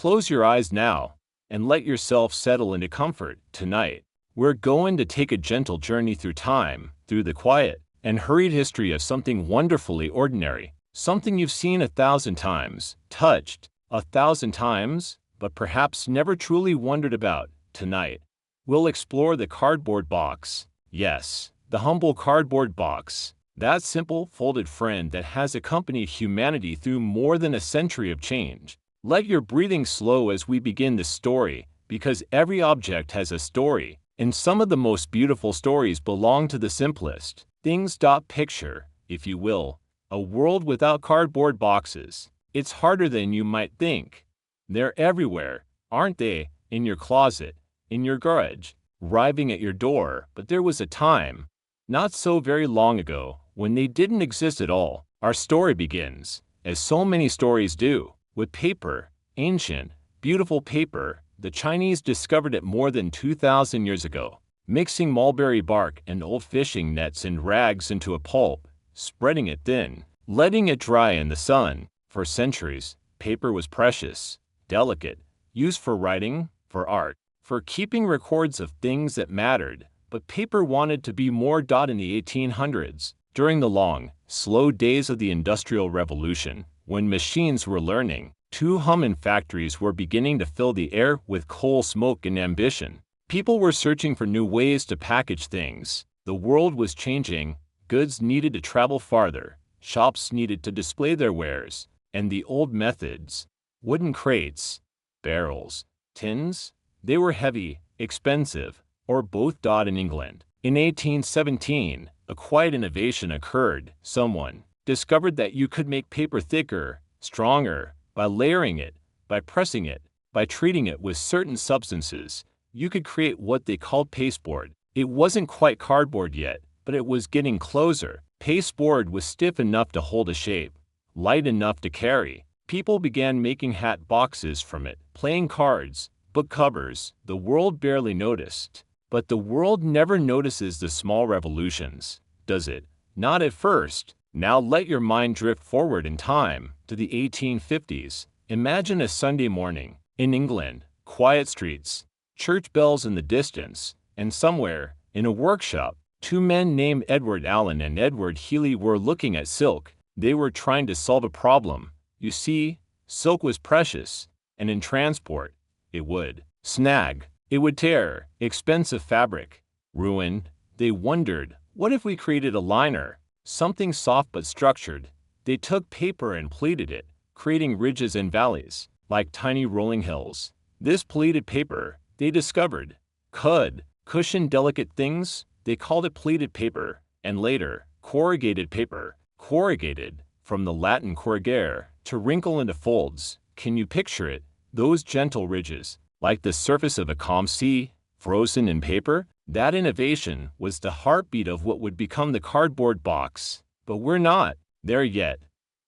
close your eyes now and let yourself settle into comfort. Tonight, we're going to take a gentle journey through time, through the quiet and hurried history of something wonderfully ordinary, something you've seen 1,000 times, touched 1,000 times, but perhaps never truly wondered about. Tonight, we'll explore the cardboard box. Yes, the humble cardboard box. That simple, folded friend that has accompanied humanity through more than a century of change. Let your breathing slow as we begin this story, because every object has a story, and some of the most beautiful stories belong to the simplest things. Picture, if you will, a world without cardboard boxes. It's harder than you might think. They're everywhere, aren't they? In your closet, in your garage, arriving at your door. But there was a time, not so very long ago, when they didn't exist at all. Our story begins, as so many stories do, with paper, ancient, beautiful paper. The Chinese discovered it more than 2,000 years ago, mixing mulberry bark and old fishing nets and rags into a pulp, spreading it thin, letting it dry in the sun. For centuries, paper was precious, delicate, used for writing, for art, for keeping records of things that mattered. But paper wanted to be more. In the 1800s, during the long, slow days of the Industrial Revolution, when machines were learning to hum and factories were beginning to fill the air with coal smoke and ambition, people were searching for new ways to package things. The world was changing, goods needed to travel farther, shops needed to display their wares, and the old methods, wooden crates, barrels, tins, they were heavy, expensive, or both. In England, in 1817, a quiet innovation occurred. Someone discovered that you could make paper thicker, stronger, by layering it, by pressing it, by treating it with certain substances. You could create what they called pasteboard. It wasn't quite cardboard yet, but it was getting closer. Pasteboard was stiff enough to hold a shape, light enough to carry. People began making hat boxes from it, playing cards, book covers. The world barely noticed. But the world never notices the small revolutions, does it? Not at first. Now let your mind drift forward in time to the 1850s. Imagine a Sunday morning in England, quiet streets, church bells in the distance, and somewhere, in a workshop, two men named Edward Allen and Edward Healy were looking at silk. They were trying to solve a problem. You see, silk was precious, and in transport, it would snag. It would tear. Expensive fabric. Ruined. They wondered, what if we created a liner? Something soft but structured. They took paper and pleated it, creating ridges and valleys, like tiny rolling hills. This pleated paper, they discovered, could cushion delicate things. They called it pleated paper, and later, corrugated paper. Corrugated, from the Latin corrugare, to wrinkle into folds. Can you picture it? Those gentle ridges, like the surface of a calm sea, frozen in paper. That innovation was the heartbeat of what would become the cardboard box. But we're not there yet.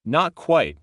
Not quite.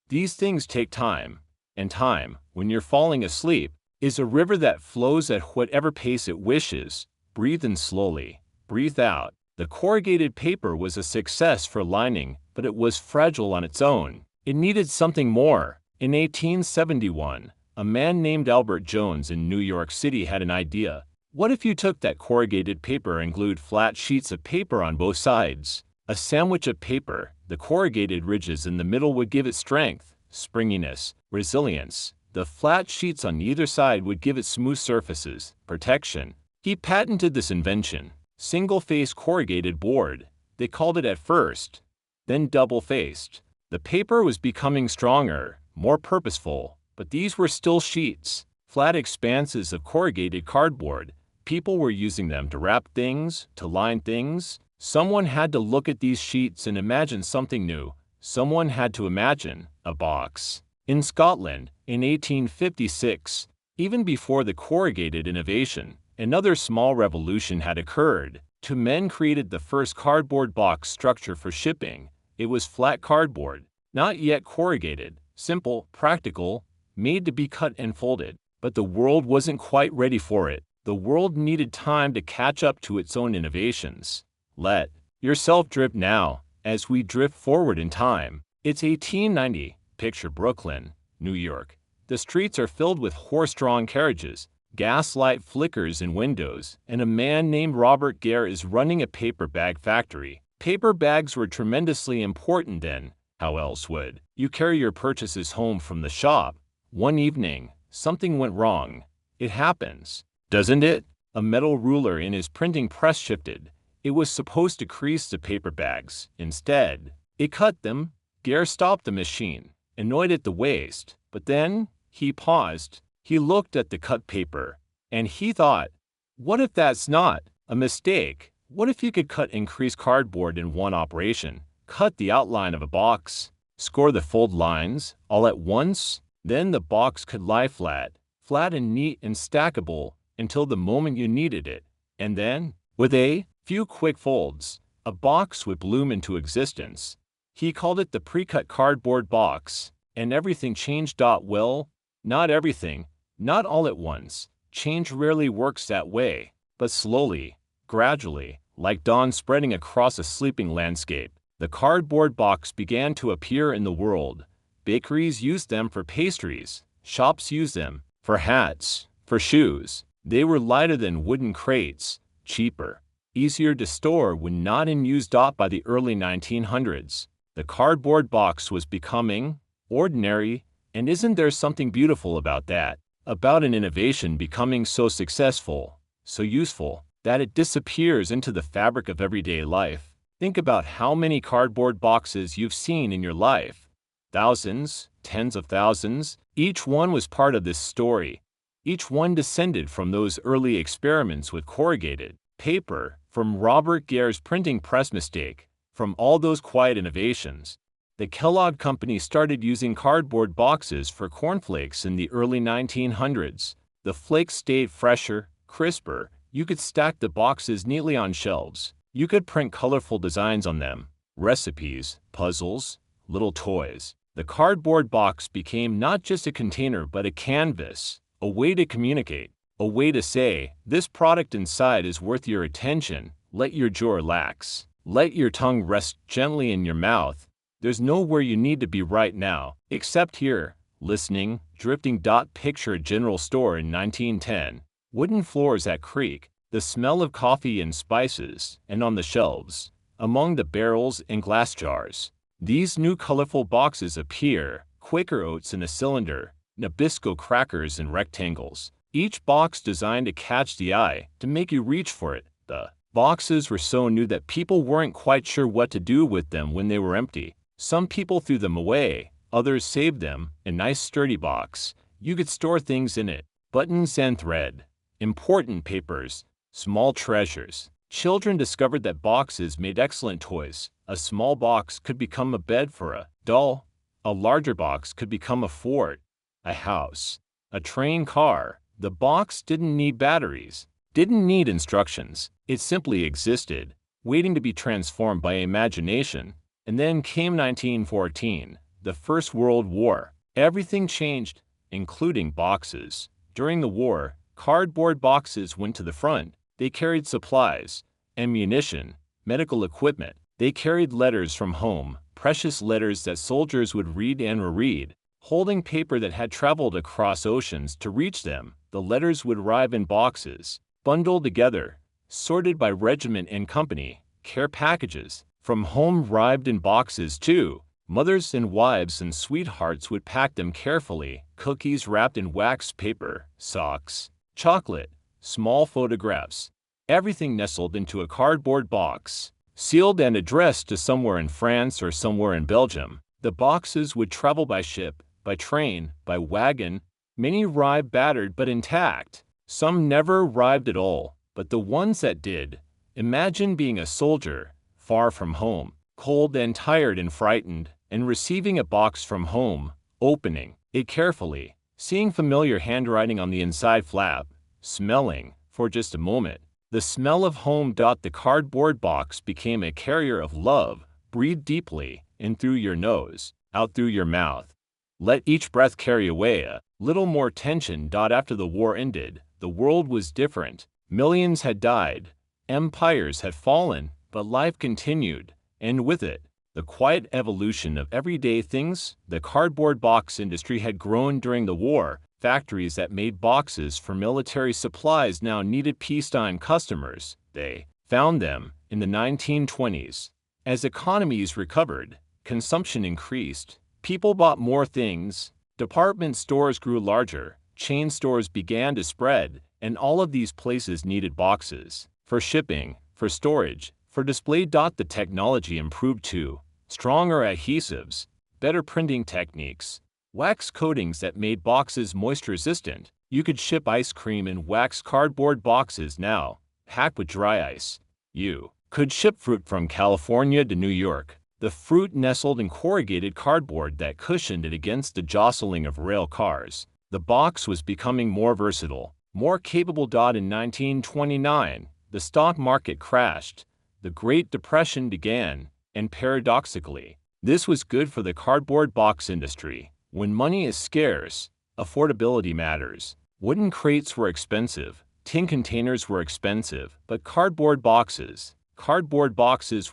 These things take time. And time, when you're falling asleep, is a river that flows at whatever pace it wishes. Breathe in slowly. Breathe out. The corrugated paper was a success for lining, but it was fragile on its own. It needed something more. In 1871, a man named Albert Jones in New York City had an idea. What if you took that corrugated paper and glued flat sheets of paper on both sides? A sandwich of paper. The corrugated ridges in the middle would give it strength, springiness, resilience. The flat sheets on either side would give it smooth surfaces, protection. He patented this invention. Single-faced corrugated board. They called it at first, then double-faced. The paper was becoming stronger, more purposeful, but these were still sheets, flat expanses of corrugated cardboard. People were using them to wrap things, to line things. Someone had to look at these sheets and imagine something new. Someone had to imagine a box. In Scotland, in 1856, even before the corrugated innovation, another small revolution had occurred. Two men created the first cardboard box structure for shipping. It was flat cardboard, not yet corrugated, simple, practical, made to be cut and folded. But the world wasn't quite ready for it. The world needed time to catch up to its own innovations. Let yourself drift now, as we drift forward in time. It's 1890. Picture Brooklyn, New York, The streets are filled with horse-drawn carriages, gaslight flickers in windows, and a man named Robert Gair is running a paper bag factory. Paper bags were tremendously important then. How else would you carry your purchases home from the shop? One evening, something went wrong. It happens, doesn't it? A metal ruler in his printing press shifted. It was supposed to crease the paper bags. Instead, it cut them. Gair stopped the machine, annoyed at the waste. But then, he paused. He looked at the cut paper, and he thought, what if that's not a mistake? What if you could cut and crease cardboard in one operation? Cut the outline of a box, score the fold lines, all at once? Then the box could lie flat and neat and stackable until the moment you needed it. And then, with a few quick folds, a box would bloom into existence. He called it the pre-cut cardboard box, and everything changed. Well, not everything, not all at once. Change rarely works that way, but slowly, gradually, like dawn spreading across a sleeping landscape, the cardboard box began to appear in the world. Bakeries used them for pastries, shops used them for hats, for shoes. They were lighter than wooden crates, cheaper, easier to store when not in use. By the early 1900s, the cardboard box was becoming ordinary, and isn't there something beautiful about that? About an innovation becoming so successful, so useful, that it disappears into the fabric of everyday life. Think about how many cardboard boxes you've seen in your life. Thousands, tens of thousands. Each one was part of this story. Each one descended from those early experiments with corrugated paper, from Robert Gair's printing press mistake, from all those quiet innovations. The Kellogg company started using cardboard boxes for cornflakes in the early 1900s. The flakes stayed fresher, crisper. You could stack the boxes neatly on shelves. You could print colorful designs on them, recipes, puzzles, little toys. The cardboard box became not just a container but a canvas, a way to communicate, a way to say, this product inside is worth your attention. Let your jaw relax. Let your tongue rest gently in your mouth. There's nowhere you need to be right now, except here, listening, drifting. Picture a general store in 1910. Wooden floors at creek, the smell of coffee and spices, and on the shelves, among the barrels and glass jars, these new colorful boxes appear, Quaker oats in a cylinder, Nabisco crackers in rectangles, each box designed to catch the eye, to make you reach for it. The boxes were so new that people weren't quite sure what to do with them when they were empty. Some people threw them away, others saved them. A nice sturdy box. You could store things in it, buttons and thread, important papers, small treasures. Children discovered that boxes made excellent toys. A small box could become a bed for a doll. A larger box could become a fort, a house, a train car. The box didn't need batteries, didn't need instructions. It simply existed, waiting to be transformed by imagination. And then came 1914, the First World War. Everything changed, including boxes. During the war, cardboard boxes went to the front. They carried supplies, ammunition, medical equipment. They carried letters from home, precious letters that soldiers would read and reread, holding paper that had traveled across oceans to reach them. The letters would arrive in boxes, bundled together, sorted by regiment and company. Care packages from home arrived in boxes too. Mothers and wives and sweethearts would pack them carefully. Cookies wrapped in wax paper, socks, chocolate, small photographs. Everything nestled into a cardboard box, sealed and addressed to somewhere in France or somewhere in Belgium. The boxes would travel by ship, by train, by wagon. Many arrived battered but intact. Some never arrived at all, but the ones that did. Imagine being a soldier, far from home, cold and tired and frightened, and receiving a box from home, opening it carefully, seeing familiar handwriting on the inside flap, smelling, for just a moment, the smell of home. The cardboard box became a carrier of love. Breathe deeply, in through your nose, out through your mouth. Let each breath carry away a little more tension. After the war ended, the world was different. Millions had died, empires had fallen, but life continued, and with it, The quiet evolution of everyday things. The cardboard box industry had grown during the war. Factories that made boxes for military supplies now needed peacetime customers. They found them in the 1920s. As economies recovered, consumption increased. People bought more things. Department stores grew larger. Chain stores began to spread, and all of these places needed boxes for shipping, for storage, for display. The technology improved too. Stronger adhesives, better printing techniques, wax coatings that made boxes moisture-resistant. You could ship ice cream in wax cardboard boxes now, packed with dry ice. You could ship fruit from California to New York. The fruit nestled in corrugated cardboard that cushioned it against the jostling of rail cars. The box was becoming more versatile, more capable. In 1929, the stock market crashed. The Great Depression began, and paradoxically, this was good for the cardboard box industry. When money is scarce, affordability matters. Wooden crates were expensive, tin containers were expensive, but cardboard boxes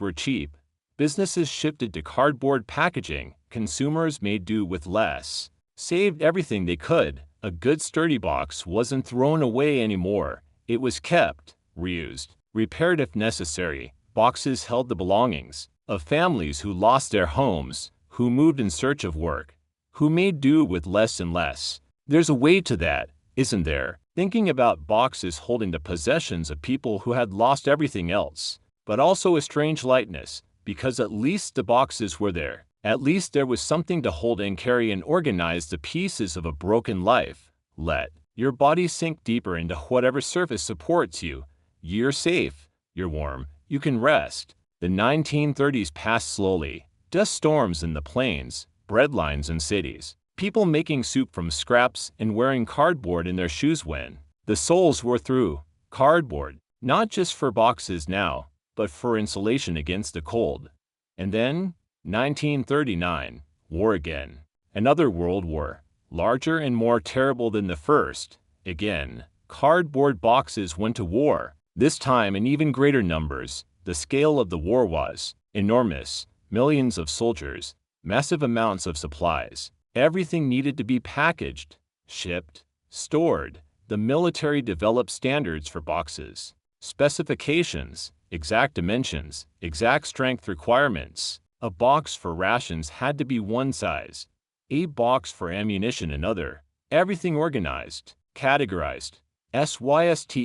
were cheap. Businesses shifted to cardboard packaging. Consumers made do with less, saved everything they could. A good sturdy box wasn't thrown away anymore. It was kept, reused, repaired if necessary. Boxes held the belongings of families who lost their homes, who moved in search of work, who made do with less and less. There's a way to that, isn't there? Thinking about boxes holding the possessions of people who had lost everything else, but also a strange lightness, because at least the boxes were there. At least there was something to hold and carry and organize the pieces of a broken life. Let your body sink deeper into whatever surface supports you. You're safe, you're warm, you can rest. The 1930s passed slowly. Dust storms in the plains, breadlines in cities, people making soup from scraps and wearing cardboard in their shoes when the soles were through. Cardboard, not just for boxes now, but for insulation against the cold. And then, 1939, war again. Another world war, larger and more terrible than the first. Again, cardboard boxes went to war, this time in even greater numbers. The scale of the war was enormous. Millions of soldiers, massive amounts of supplies. Everything needed to be packaged, shipped, stored. The military developed standards for boxes, specifications, exact dimensions, exact strength requirements. A box for rations had to be one size, a box for ammunition another. Everything organized, categorized. Systematized.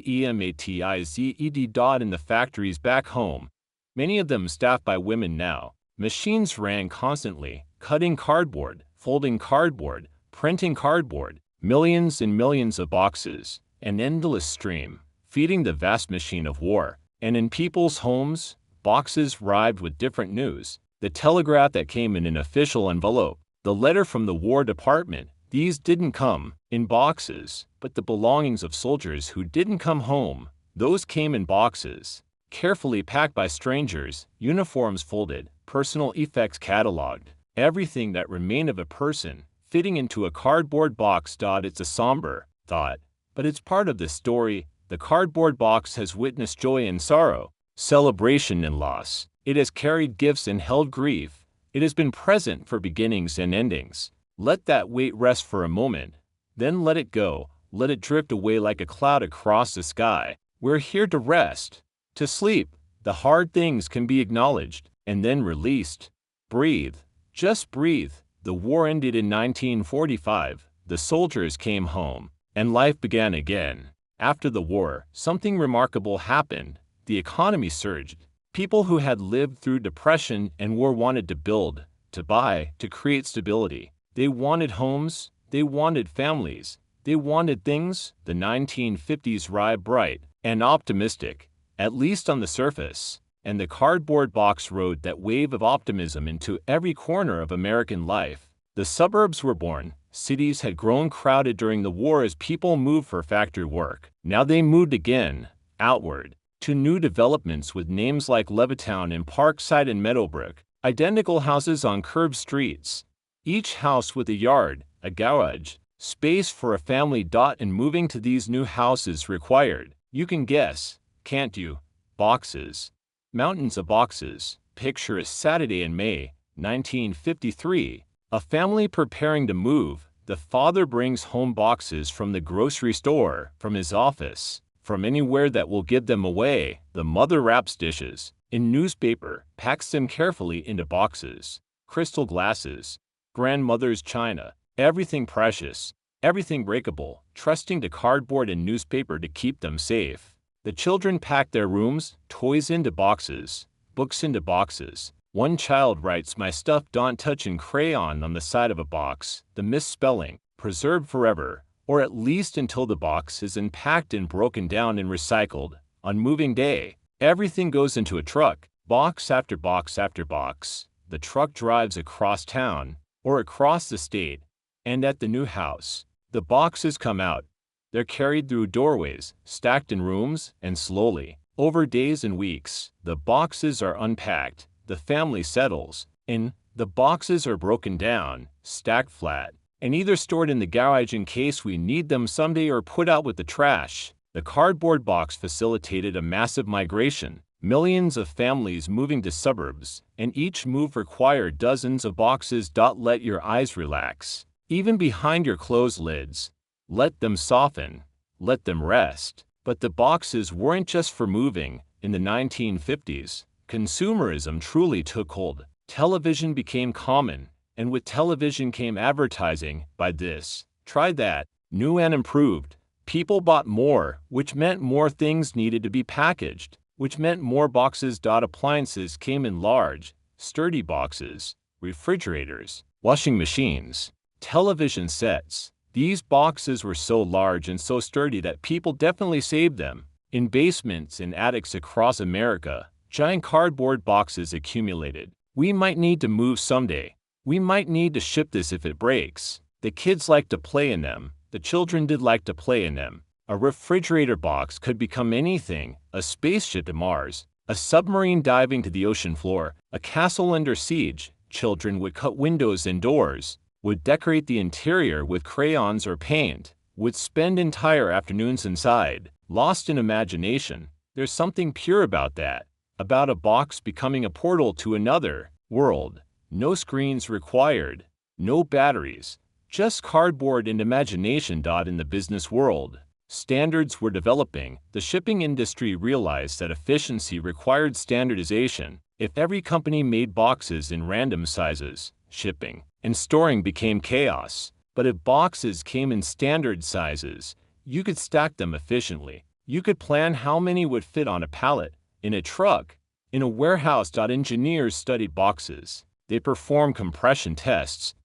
In the factories back home, many of them staffed by women now. Machines ran constantly, cutting cardboard, folding cardboard, printing cardboard. Millions and millions of boxes, an endless stream, feeding the vast machine of war. And in people's homes, boxes arrived with different news. The telegraph that came in an official envelope, the letter from the War Department. These didn't come in boxes, but the belongings of soldiers who didn't come home, those came in boxes, carefully packed by strangers, uniforms folded, personal effects cataloged, everything that remained of a person, fitting into a cardboard box. It's a somber thought, but it's part of the story. The cardboard box has witnessed joy and sorrow, celebration and loss. It has carried gifts and held grief. It has been present for beginnings and endings. Let that weight rest for a moment, then let it go. Let it drift away like a cloud across the sky. We're here to rest, to sleep. The hard things can be acknowledged and then released. Breathe, just breathe. The war ended in 1945. The soldiers came home, and life began again. After the war, something remarkable happened. The economy surged. People who had lived through depression and war wanted to build, to buy, to create stability. They wanted homes, they wanted families, they wanted things. The 1950s arrived bright and optimistic, at least on the surface, and the cardboard box rode that wave of optimism into every corner of American life. The suburbs were born. Cities had grown crowded during the war as people moved for factory work. Now they moved again, outward, to new developments with names like Levittown and Parkside and Meadowbrook, identical houses on curved streets, each house with a yard, a garage, space for a family. And moving to these new houses required, you can guess, can't you? Boxes. Mountains of boxes. Picture a Saturday in May, 1953. A family preparing to move. The father brings home boxes from the grocery store, from his office, from anywhere that will give them away. The mother wraps dishes in newspaper, packs them carefully into boxes. Crystal glasses, grandmother's china, everything precious, everything breakable, trusting to cardboard and newspaper to keep them safe. The children pack their rooms, toys into boxes, books into boxes. One child writes "My stuff don't touch" in crayon on the side of a box, the misspelling, preserved forever, or at least until the box is unpacked and broken down and recycled. On moving day, everything goes into a truck, box after box after box. The truck drives across town, or across the state, and at the new house, the boxes come out. They're carried through doorways, stacked in rooms, and slowly, over days and weeks, the boxes are unpacked. The family settles, and the boxes are broken down, stacked flat, and either stored in the garage in case we need them someday or put out with the trash. The cardboard box facilitated a massive migration, millions of families moving to suburbs, and each move required dozens of boxes. Let your eyes relax, even behind your closed lids. Let them soften, let them rest. But the boxes weren't just for moving. In the 1950s, consumerism truly took hold. Television became common, and with television came advertising. Buy this, try that, new and improved. People bought more, which meant more things needed to be packaged, which meant more boxes. Appliances came in large, sturdy boxes, refrigerators, washing machines, television sets. These boxes were so large and so sturdy that people definitely saved them. In basements and attics across America, giant cardboard boxes accumulated. We might need to move someday. We might need to ship this if it breaks. The kids like to play in them. The children did like to play in them. A refrigerator box could become anything: a spaceship to Mars, a submarine diving to the ocean floor, a castle under siege. Children would cut windows and doors, would decorate the interior with crayons or paint, would spend entire afternoons inside, lost in imagination. There's something pure about that, about a box becoming a portal to another world. No screens required, no batteries, just cardboard and imagination. In the business world, standards were developing. The shipping industry realized that efficiency required standardization. If every company made boxes in random sizes, shipping and storing became chaos. But if boxes came in standard sizes, you could stack them efficiently. You could plan how many would fit on a pallet, in a truck, in a warehouse. Engineers studied boxes. They performed compression tests.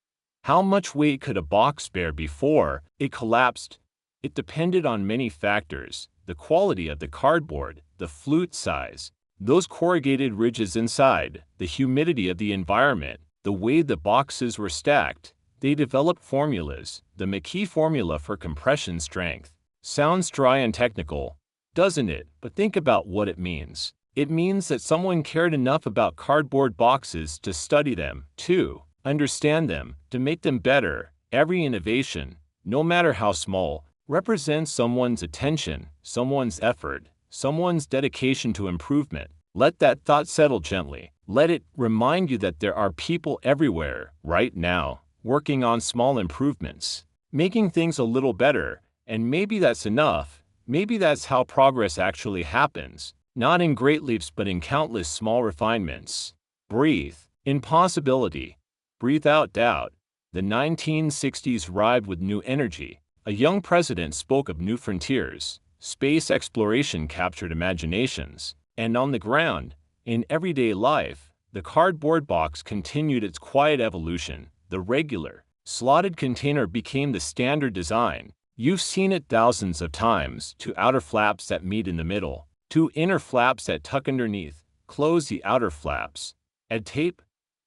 How much weight could a box bear before it collapsed? It depended on many factors: the quality of the cardboard, the flute size, those corrugated ridges inside, the humidity of the environment, the way the boxes were stacked. They developed formulas. The McKee formula for compression strength. Sounds dry and technical, doesn't it? But think about what it means. It means that someone cared enough about cardboard boxes to study them, to understand them, to make them better. Every innovation, no matter how small, represents someone's attention, someone's effort, someone's dedication to improvement. Let that thought settle gently. Let it remind you that there are people everywhere, right now, working on small improvements, making things a little better. And maybe that's enough. Maybe that's how progress actually happens. Not in great leaps, but in countless small refinements. Breathe in possibility. Breathe out doubt. The 1960s arrived with new energy. A young president spoke of new frontiers. Space exploration captured imaginations. And on the ground, in everyday life, the cardboard box continued its quiet evolution. The regular, slotted container became the standard design. You've seen it thousands of times. Two outer flaps that meet in the middle. Two inner flaps that tuck underneath. Close the outer flaps. Add tape,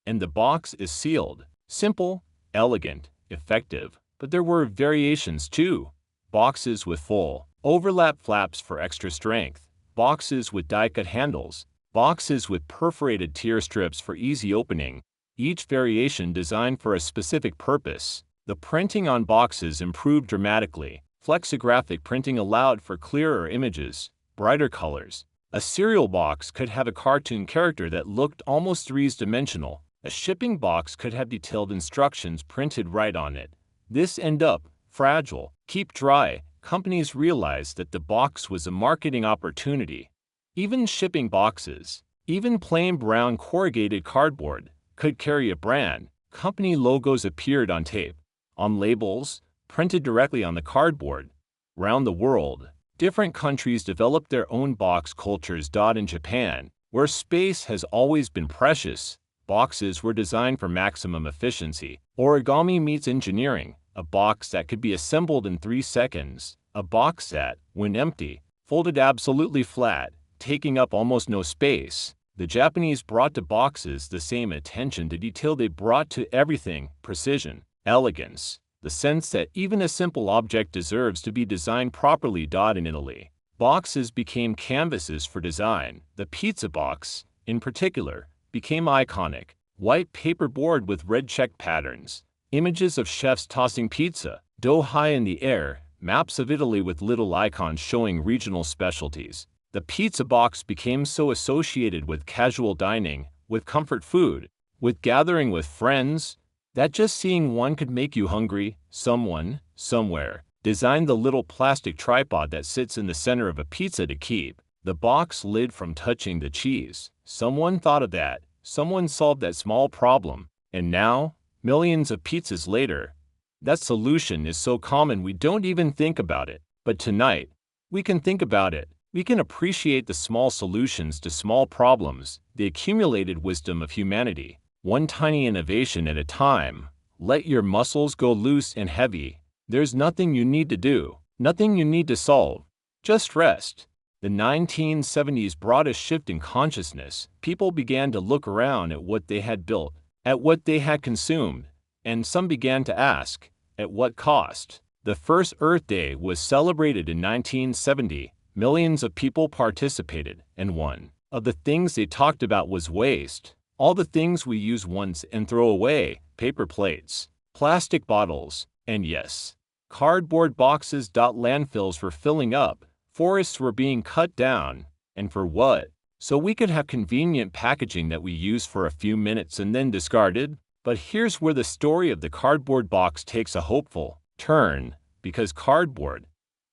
and the box is sealed. Simple, elegant, effective. But there were variations too. Boxes with full, overlap flaps for extra strength. Boxes with die-cut handles. Boxes with perforated tear strips for easy opening. Each variation designed for a specific purpose. The printing on boxes improved dramatically. Flexographic printing allowed for clearer images, brighter colors, A cereal box could have a cartoon character that looked almost three-dimensional. A shipping box could have detailed instructions printed right on it. This end up fragile, keep dry. Companies realized that the box was a marketing opportunity. Even shipping boxes, even plain brown corrugated cardboard, could carry a brand. Company logos appeared on tape, on labels, printed directly on the cardboard. Around the world, different countries developed their own box cultures. In Japan, where space has always been precious, boxes were designed for maximum efficiency. Origami meets engineering, a box that could be assembled in 3 seconds. A box that, when empty, folded absolutely flat, taking up almost no space. The Japanese brought to boxes the same attention to detail they brought to everything: precision, elegance, the sense that even a simple object deserves to be designed properly. In Italy, boxes became canvases for design. The pizza box, in particular, became iconic. White paperboard with red check patterns, images of chefs tossing pizza dough high in the air, maps of Italy with little icons showing regional specialties. The pizza box became so associated with casual dining, with comfort food, with gathering with friends, that just seeing one could make you hungry. Someone, somewhere, designed the little plastic tripod that sits in the center of a pizza to keep the box lid from touching the cheese. Someone thought of that. Someone solved that small problem. And now, millions of pizzas later, that solution is so common we don't even think about it. But tonight, we can think about it. We can appreciate the small solutions to small problems, the accumulated wisdom of humanity, one tiny innovation at a time. Let your muscles go loose and heavy. There's nothing you need to do, nothing you need to solve. Just rest. The 1970s brought a shift in consciousness. People began to look around at what they had built, at what they had consumed, and some began to ask, at what cost? The first Earth Day was celebrated in 1970. Millions of people participated, and one of the things they talked about was waste. All the things we use once and throw away: paper plates, plastic bottles, and yes, cardboard boxes. Landfills were filling up, forests were being cut down, and for what? So we could have convenient packaging that we use for a few minutes and then discarded? But here's where the story of the cardboard box takes a hopeful turn, because cardboard,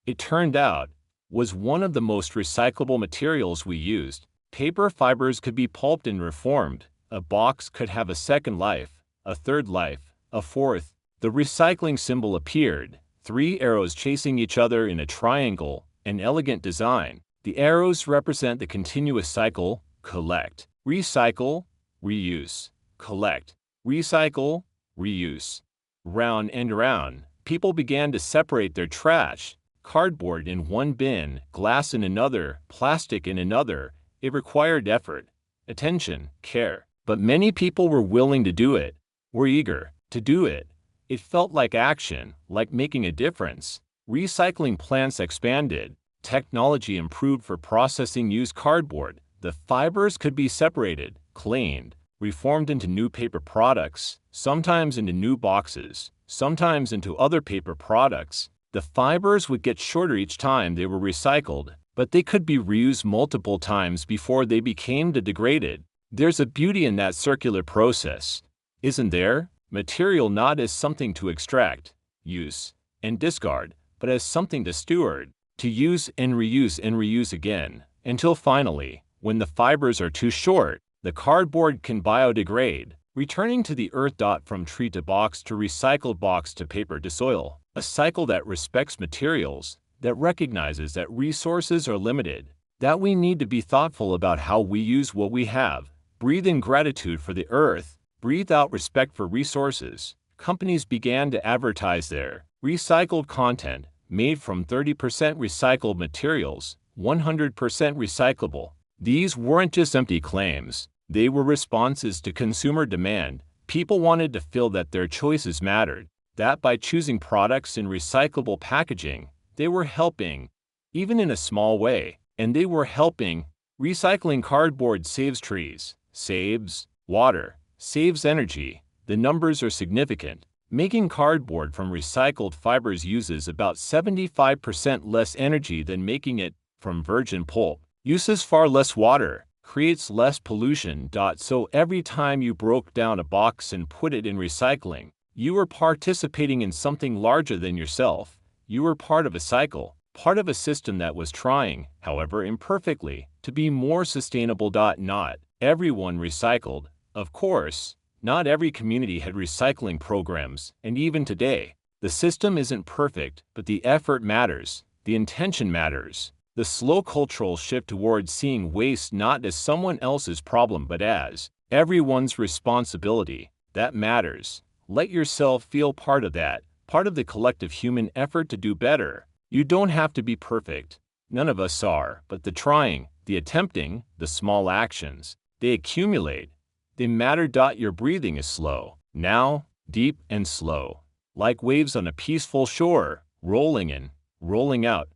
it turned out, was one of the most recyclable materials we used. Paper fibers could be pulped and reformed. A box could have a second life, a third life, a fourth. The recycling symbol appeared, 3 arrows chasing each other in a triangle, an elegant design. The arrows represent the continuous cycle: collect, recycle, reuse, collect, recycle, reuse. Round and around, people began to separate their trash. Cardboard in one bin, glass in another, plastic in another. It required effort, attention, care. But many people were willing to do it, were eager to do it. It felt like action, like making a difference. Recycling plants expanded. Technology improved for processing used cardboard. The fibers could be separated, cleaned, reformed into new paper products, sometimes into new boxes, sometimes into other paper products. The fibers would get shorter each time they were recycled, but they could be reused multiple times before they became degraded. There's a beauty in that circular process, isn't there? Material not as something to extract, use, and discard, but as something to steward, to use and reuse again, until finally, when the fibers are too short, the cardboard can biodegrade, returning to the earth. From tree to box to recycled box to paper to soil. A cycle that respects materials, that recognizes that resources are limited, that we need to be thoughtful about how we use what we have. Breathe in gratitude for the earth, breathe out respect for resources. Companies began to advertise their recycled content, made from 30% recycled materials, 100% recyclable. These weren't just empty claims, they were responses to consumer demand. People wanted to feel that their choices mattered, that by choosing products in recyclable packaging, they were helping, even in a small way, and they were helping. Recycling cardboard saves trees, saves water, saves energy. The numbers are significant. Making cardboard from recycled fibers uses about 75% less energy than making it from virgin pulp. uses far less water, creates less pollution. So every time you broke down a box and put it in recycling, you were participating in something larger than yourself. You were part of a cycle, part of a system that was trying, however imperfectly, to be more sustainable. Not everyone recycled, of course. Not every community had recycling programs, and even today, the system isn't perfect, but the effort matters, the intention matters. The slow cultural shift towards seeing waste not as someone else's problem but as everyone's responsibility, that matters. Let yourself feel part of that, part of the collective human effort to do better. You don't have to be perfect. None of us are, but the trying, the attempting, the small actions, they accumulate. They matter. Your breathing is slow, now, deep and slow, like waves on a peaceful shore, rolling in, rolling out,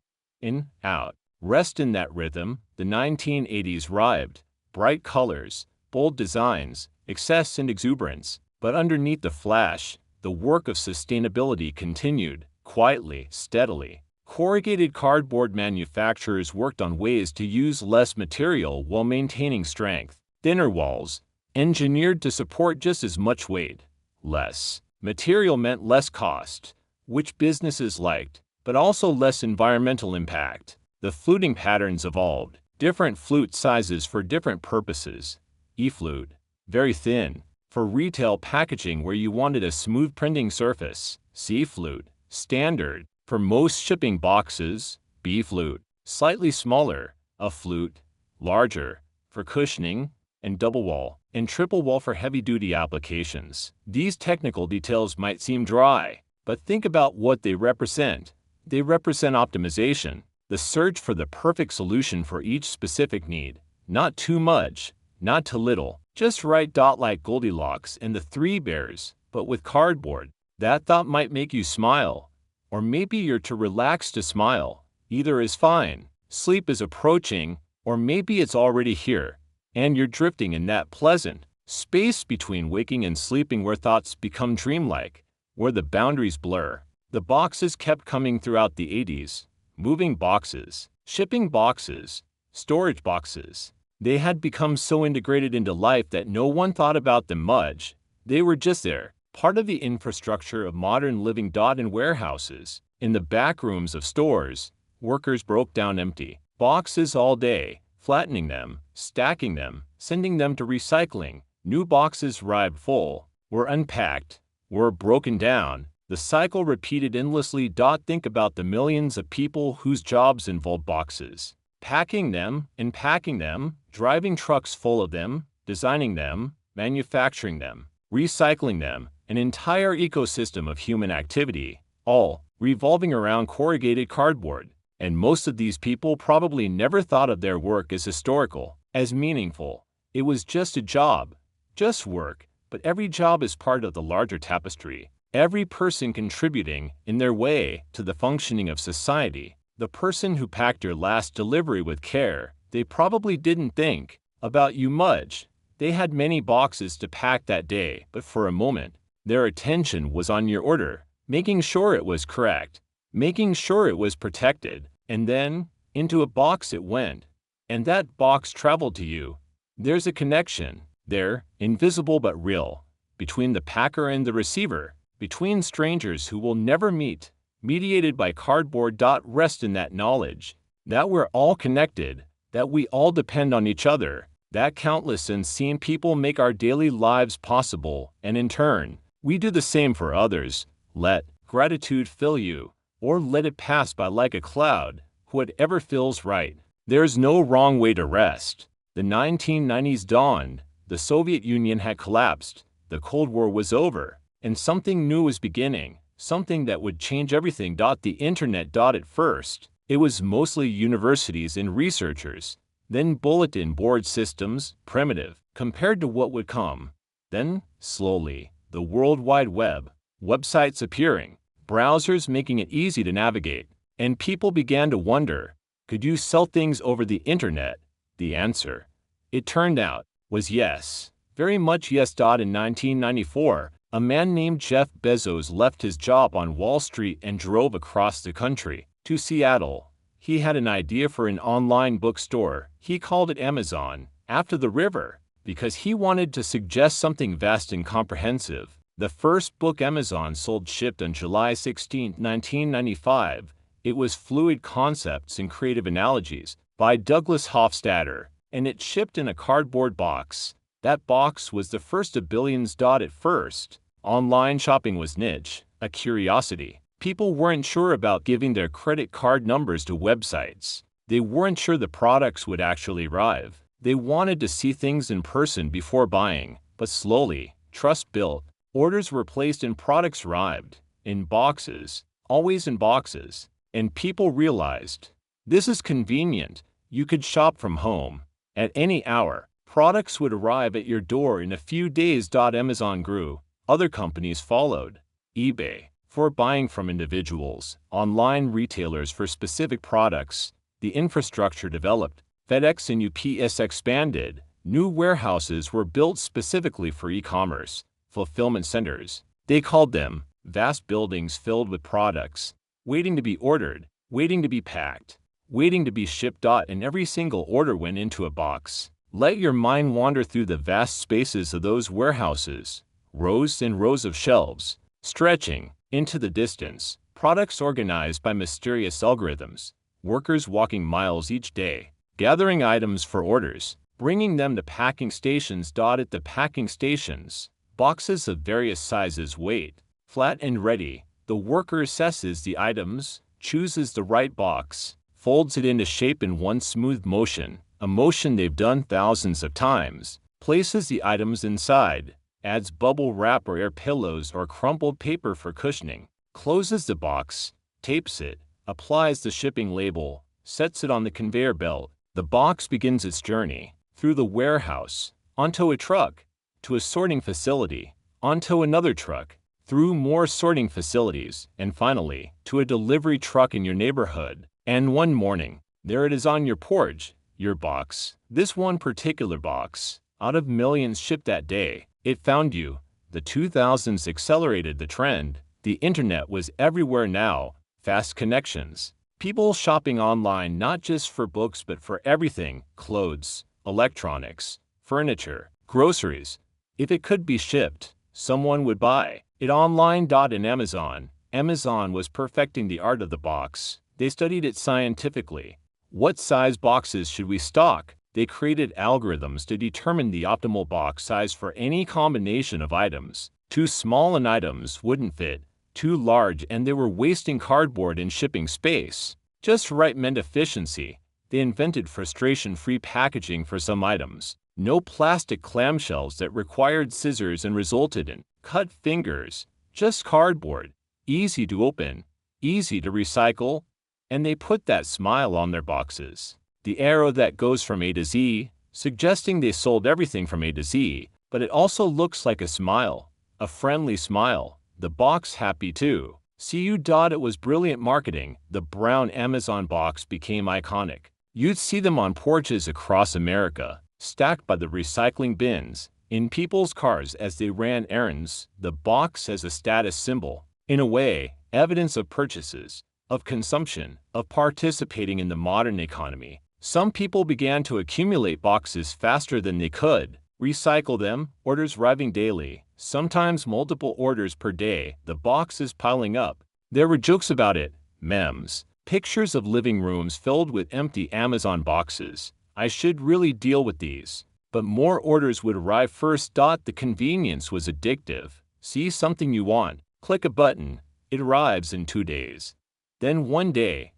in, out. Rest in that rhythm. The 1980s arrived, bright colors, bold designs, excess and exuberance, but underneath the flash, the work of sustainability continued, quietly, steadily. Corrugated cardboard manufacturers worked on ways to use less material while maintaining strength. Thinner walls, engineered to support just as much weight. Less material meant less cost, which businesses liked, but also less environmental impact. The fluting patterns evolved, different flute sizes for different purposes. E-flute, very thin, for retail packaging where you wanted a smooth printing surface. C-flute, standard, for most shipping boxes. B-flute, slightly smaller. A-flute, larger, for cushioning, and double wall, and triple wall for heavy-duty applications. These technical details might seem dry, but think about what they represent. They represent optimization, the search for the perfect solution for each specific need. Not too much, not too little, just right. Like Goldilocks and the Three Bears, but with cardboard. That thought might make you smile, or maybe you're too relaxed to smile. Either is fine. Sleep is approaching, or maybe it's already here, and you're drifting in that pleasant space between waking and sleeping where thoughts become dreamlike, where the boundaries blur. The boxes kept coming throughout the 80s. Moving boxes, shipping boxes, storage boxes. They had become so integrated into life that no one thought about them much. They were just there, part of the infrastructure of modern living. In warehouses, in the back rooms of stores, workers broke down empty boxes all day, flattening them, stacking them, sending them to recycling. New boxes arrived full, were unpacked, were broken down. The cycle repeated endlessly. Think about the millions of people whose jobs involved boxes. Packing them, unpacking them, driving trucks full of them, designing them, manufacturing them, recycling them, an entire ecosystem of human activity, all revolving around corrugated cardboard. And most of these people probably never thought of their work as historical, as meaningful. It was just a job, just work, but every job is part of the larger tapestry. Every person contributing, in their way, to the functioning of society. The person who packed your last delivery with care, they probably didn't think about you much. They had many boxes to pack that day, but for a moment, their attention was on your order, making sure it was correct, making sure it was protected, and then, into a box it went. And that box traveled to you. There's a connection, there, invisible but real, between the packer and the receiver. Between strangers who will never meet, mediated by cardboard. Rest in that knowledge, that we're all connected, that we all depend on each other, that countless unseen people make our daily lives possible, and in turn, we do the same for others. Let gratitude fill you, or let it pass by like a cloud, whatever feels right. There's no wrong way to rest. The 1990s dawned, the Soviet Union had collapsed, the Cold War was over. And something new was beginning, something that would change everything. The internet. At first, it was mostly universities and researchers, then bulletin board systems, primitive, compared to what would come. Then, slowly, the World Wide Web, websites appearing, browsers making it easy to navigate, and people began to wonder, could you sell things over the internet? The answer, it turned out, was yes, very much yes. In 1994, a man named Jeff Bezos left his job on Wall Street and drove across the country to Seattle. He had an idea for an online bookstore. He called it Amazon, after the river, because he wanted to suggest something vast and comprehensive. The first book Amazon sold shipped on July 16, 1995. It was Fluid Concepts and Creative Analogies by Douglas Hofstadter, and it shipped in a cardboard box. That box was the first of billions. At first, online shopping was niche, a curiosity. People weren't sure about giving their credit card numbers to websites. They weren't sure the products would actually arrive. They wanted to see things in person before buying, but slowly, trust built. Orders were placed and products arrived, in boxes, always in boxes, and people realized, this is convenient. You could shop from home. At any hour, products would arrive at your door in a few days. Amazon grew. Other companies followed. eBay, for buying from individuals, online retailers for specific products. The infrastructure developed. FedEx and UPS expanded. New warehouses were built specifically for e-commerce. Fulfillment centers. They called them vast buildings filled with products, waiting to be ordered, waiting to be packed, waiting to be shipped. And every single order went into a box. Let your mind wander through the vast spaces of those warehouses. Rows and rows of shelves, stretching into the distance, products organized by mysterious algorithms, workers walking miles each day, gathering items for orders, bringing them to packing stations. At the packing stations, boxes of various sizes wait, flat and ready. The worker assesses the items, chooses the right box, folds it into shape in one smooth motion, a motion they've done thousands of times, places the items inside, adds bubble wrap or air pillows or crumpled paper for cushioning, closes the box, tapes it, applies the shipping label, sets it on the conveyor belt. The box begins its journey through the warehouse, onto a truck, to a sorting facility, onto another truck, through more sorting facilities, and finally, to a delivery truck in your neighborhood. And one morning, there it is on your porch, your box. This one particular box, out of millions shipped that day, it found you. The 2000s accelerated the trend. The internet was everywhere now. Fast connections. People shopping online not just for books but for everything: clothes, electronics, furniture, groceries. If it could be shipped, someone would buy it online. In Amazon was perfecting the art of the box. They studied it scientifically. What size boxes should we stock? They created algorithms to determine the optimal box size for any combination of items. Too small and items wouldn't fit, too large and they were wasting cardboard and shipping space. Just right meant efficiency. They invented frustration-free packaging for some items. No plastic clamshells that required scissors and resulted in cut fingers. Just cardboard. Easy to open, easy to recycle, and they put that smile on their boxes. The arrow that goes from A to Z, suggesting they sold everything from A to Z, but it also looks like a smile, a friendly smile. The box happy too. See you. It was brilliant marketing. The brown Amazon box became iconic. You'd see them on porches across America, stacked by the recycling bins, in people's cars as they ran errands. The box as a status symbol. In a way, evidence of purchases, of consumption, of participating in the modern economy. Some people began to accumulate boxes faster than they could, recycle them, orders arriving daily, sometimes multiple orders per day. The box is piling up. There were jokes about it, memes, pictures of living rooms filled with empty Amazon boxes. I should really deal with these. But more orders would arrive first. The convenience was addictive. See something you want, click a button, it arrives in 2 days. Then one day,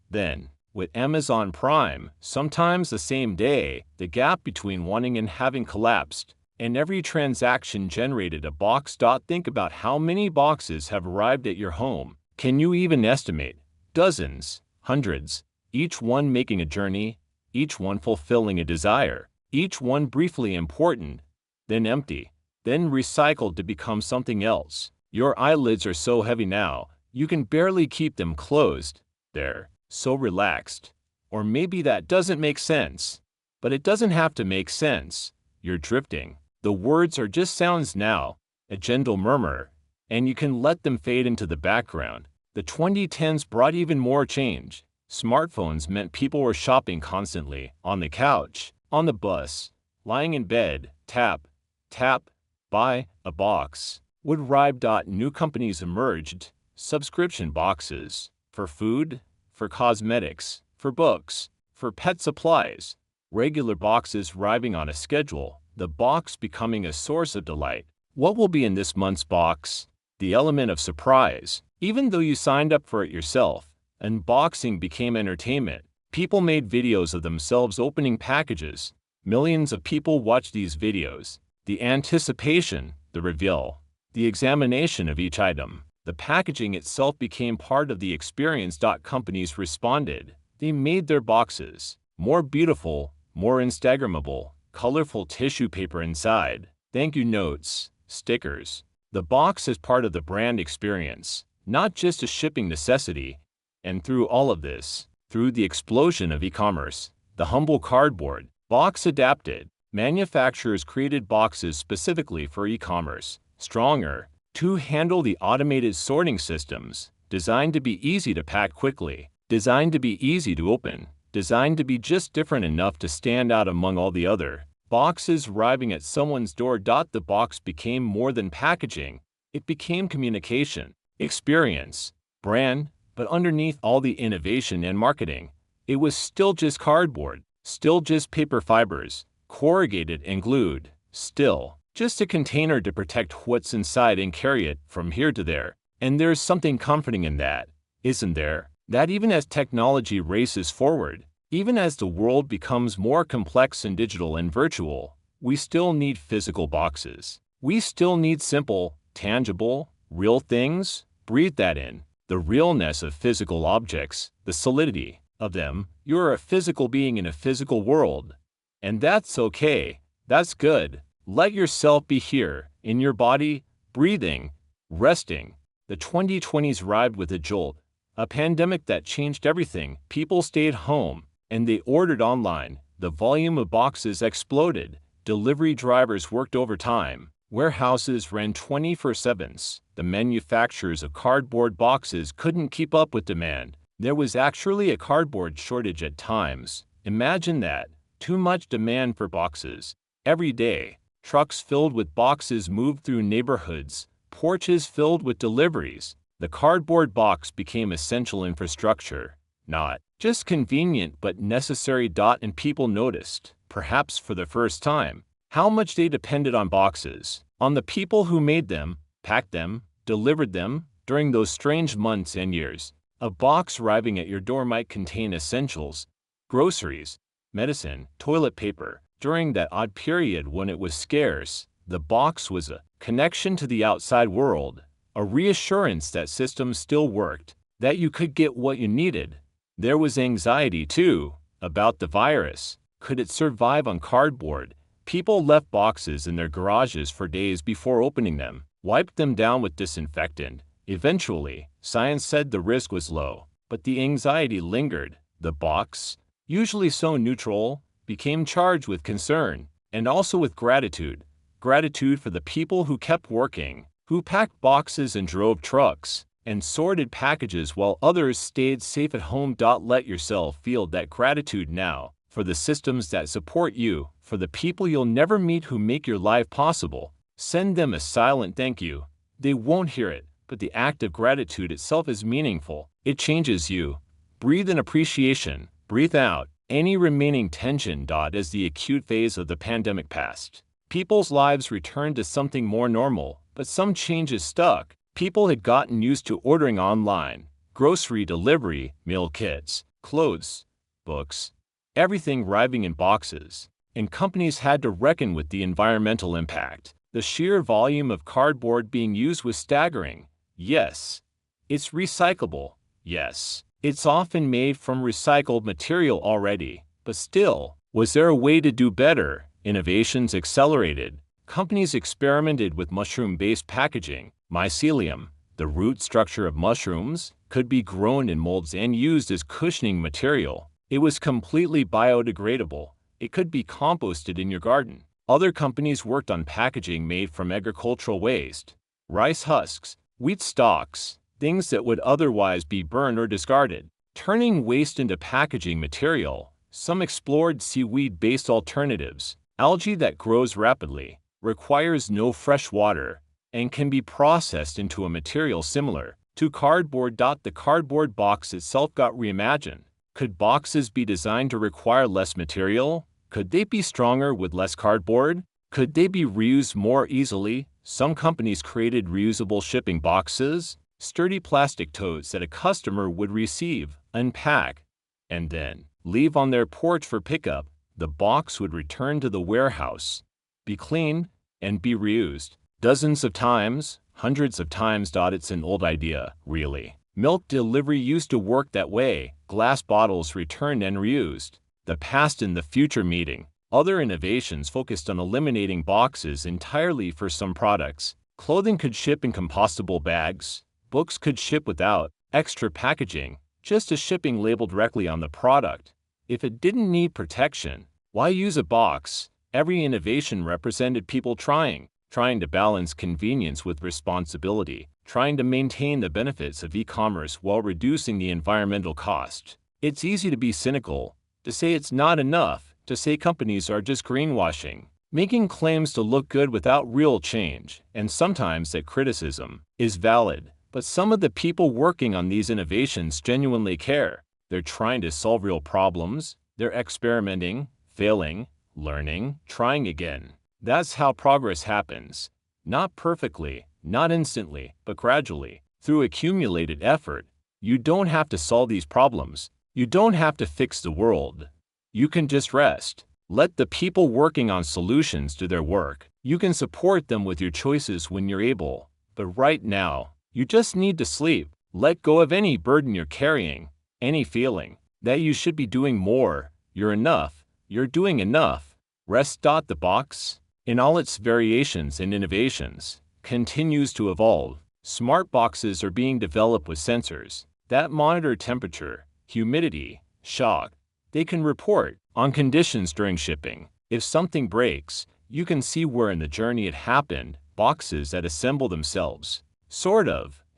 with Amazon Prime, sometimes the same day, the gap between wanting and having collapsed, and every transaction generated a box. Think about how many boxes have arrived at your home. Can you even estimate? Dozens, hundreds, each one making a journey, each one fulfilling a desire, each one briefly important, then empty, then recycled to become something else. Your eyelids are so heavy now, you can barely keep them closed. They're so relaxed. Or maybe that doesn't make sense. But it doesn't have to make sense. You're drifting. The words are just sounds now, a gentle murmur, and you can let them fade into the background. The 2010s brought even more change. Smartphones meant people were shopping constantly, on the couch, on the bus, lying in bed, tap, tap, buy a box. Would arrive. New companies emerged, subscription boxes, for food, for cosmetics, for books, for pet supplies. Regular boxes arriving on a schedule, the box becoming a source of delight. What will be in this month's box? The element of surprise. Even though you signed up for it yourself, unboxing became entertainment. People made videos of themselves opening packages. Millions of people watched these videos. The anticipation, the reveal, the examination of each item, the packaging itself became part of the experience. Companies responded. They made their boxes more beautiful, more Instagrammable, colorful tissue paper inside, thank you notes, stickers. The box is part of the brand experience, not just a shipping necessity. And through all of this, through the explosion of e-commerce, the humble cardboard box adapted. Manufacturers created boxes specifically for e-commerce, stronger, to handle the automated sorting systems, designed to be easy to pack quickly, designed to be easy to open, designed to be just different enough to stand out among all the other boxes arriving at someone's door. The box became more than packaging. It became communication, experience, brand, but underneath all the innovation and marketing, it was still just cardboard, still just paper fibers, corrugated and glued, still just a container to protect what's inside and carry it from here to there. And there's something comforting in that, isn't there? That even as technology races forward, even as the world becomes more complex and digital and virtual, we still need physical boxes. We still need simple, tangible, real things. Breathe that in. The realness of physical objects, the solidity of them. You're a physical being in a physical world. And that's okay. That's good. Let yourself be here, in your body, breathing, resting. The 2020s arrived with a jolt. A pandemic that changed everything. People stayed home, and they ordered online. The volume of boxes exploded. Delivery drivers worked overtime. Warehouses ran 24/7s. The manufacturers of cardboard boxes couldn't keep up with demand. There was actually a cardboard shortage at times. Imagine that. Too much demand for boxes. Every day, trucks filled with boxes moved through neighborhoods, porches filled with deliveries. The cardboard box became essential infrastructure, not just convenient but necessary. And people noticed, perhaps for the first time, how much they depended on boxes, on the people who made them, packed them, delivered them. During those strange months and years, a box arriving at your door might contain essentials, groceries, medicine, toilet paper. During that odd period when it was scarce, the box was a connection to the outside world, a reassurance that systems still worked, that you could get what you needed. There was anxiety, too, about the virus. Could it survive on cardboard? People left boxes in their garages for days before opening them, wiped them down with disinfectant. Eventually, science said the risk was low, but the anxiety lingered. The box, usually so neutral, became charged with concern, and also with gratitude. Gratitude for the people who kept working, who packed boxes and drove trucks, and sorted packages while others stayed safe at home. Let yourself feel that gratitude now, for the systems that support you, for the people you'll never meet who make your life possible. Send them a silent thank you. They won't hear it, but the act of gratitude itself is meaningful. It changes you. Breathe in appreciation. Breathe out any remaining tension. As the acute phase of the pandemic passed, people's lives returned to something more normal, but some changes stuck. People had gotten used to ordering online, grocery delivery, meal kits, clothes, books, everything arriving in boxes, and companies had to reckon with the environmental impact. The sheer volume of cardboard being used was staggering. Yes, it's recyclable. Yes, it's often made from recycled material already. But still, was there a way to do better? Innovations accelerated. Companies experimented with mushroom-based packaging. Mycelium, the root structure of mushrooms, could be grown in molds and used as cushioning material. It was completely biodegradable. It could be composted in your garden. Other companies worked on packaging made from agricultural waste, rice husks, wheat stalks, things that would otherwise be burned or discarded. turning waste into packaging material. Some explored seaweed-based alternatives, algae that grows rapidly, requires no fresh water, and can be processed into a material similar to cardboard. The cardboard box itself got reimagined. Could boxes be designed to require less material? Could they be stronger with less cardboard? Could they be reused more easily? Some companies created reusable shipping boxes, sturdy plastic totes that a customer would receive, unpack, and then leave on their porch for pickup. The box would return to the warehouse, be cleaned, and be reused. Dozens of times, hundreds of times. It's an old idea, really. Milk delivery used to work that way. Glass bottles returned and reused. The past and the future meeting. Other innovations focused on eliminating boxes entirely for some products. Clothing could ship in compostable bags. Books could ship without extra packaging, just a shipping label directly on the product. If it didn't need protection, why use a box? Every innovation represented people trying to balance convenience with responsibility, trying to maintain the benefits of e-commerce while reducing the environmental cost. It's easy to be cynical, to say it's not enough, to say companies are just greenwashing, making claims to look good without real change, and sometimes that criticism is valid. But some of the people working on these innovations genuinely care. They're trying to solve real problems. They're experimenting, failing, learning, trying again. That's how progress happens. Not perfectly, not instantly, but gradually, through accumulated effort. You don't have to solve these problems. You don't have to fix the world. You can just rest. Let the people working on solutions do their work. You can support them with your choices when you're able. But right now, you just need to sleep. Let go of any burden you're carrying, any feeling that you should be doing more. You're enough. You're doing enough. Rest. The box, in all its variations and innovations, continues to evolve. Smart boxes are being developed with sensors that monitor temperature, humidity, shock. They can report on conditions during shipping. If something breaks, you can see where in the journey it happened. Boxes that assemble themselves.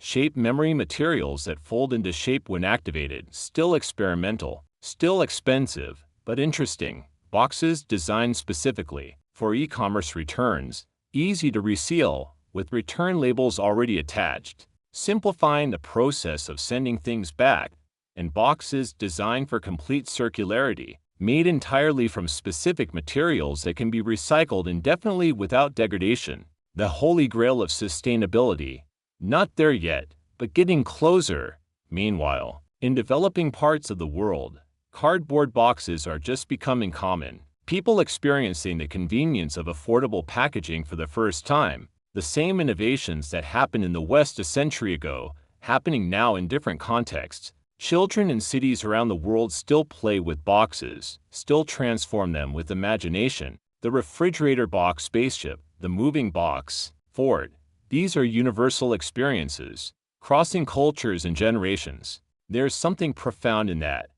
Shape memory materials that fold into shape when activated. Still experimental, still expensive, but interesting. Boxes designed specifically for e-commerce returns, easy to reseal, with return labels already attached, simplifying the process of sending things back. And boxes designed for complete circularity, made entirely from specific materials that can be recycled indefinitely without degradation. The holy grail of sustainability. Not there yet, but getting closer. Meanwhile, in developing parts of the world, cardboard boxes are just becoming common. People experiencing the convenience of affordable packaging for the first time. The same innovations that happened in the West a century ago, happening now in different contexts. Children in cities around the world still play with boxes, still transform them with imagination. The refrigerator box spaceship, the moving box, Ford. These are universal experiences, crossing cultures and generations. There's something profound in that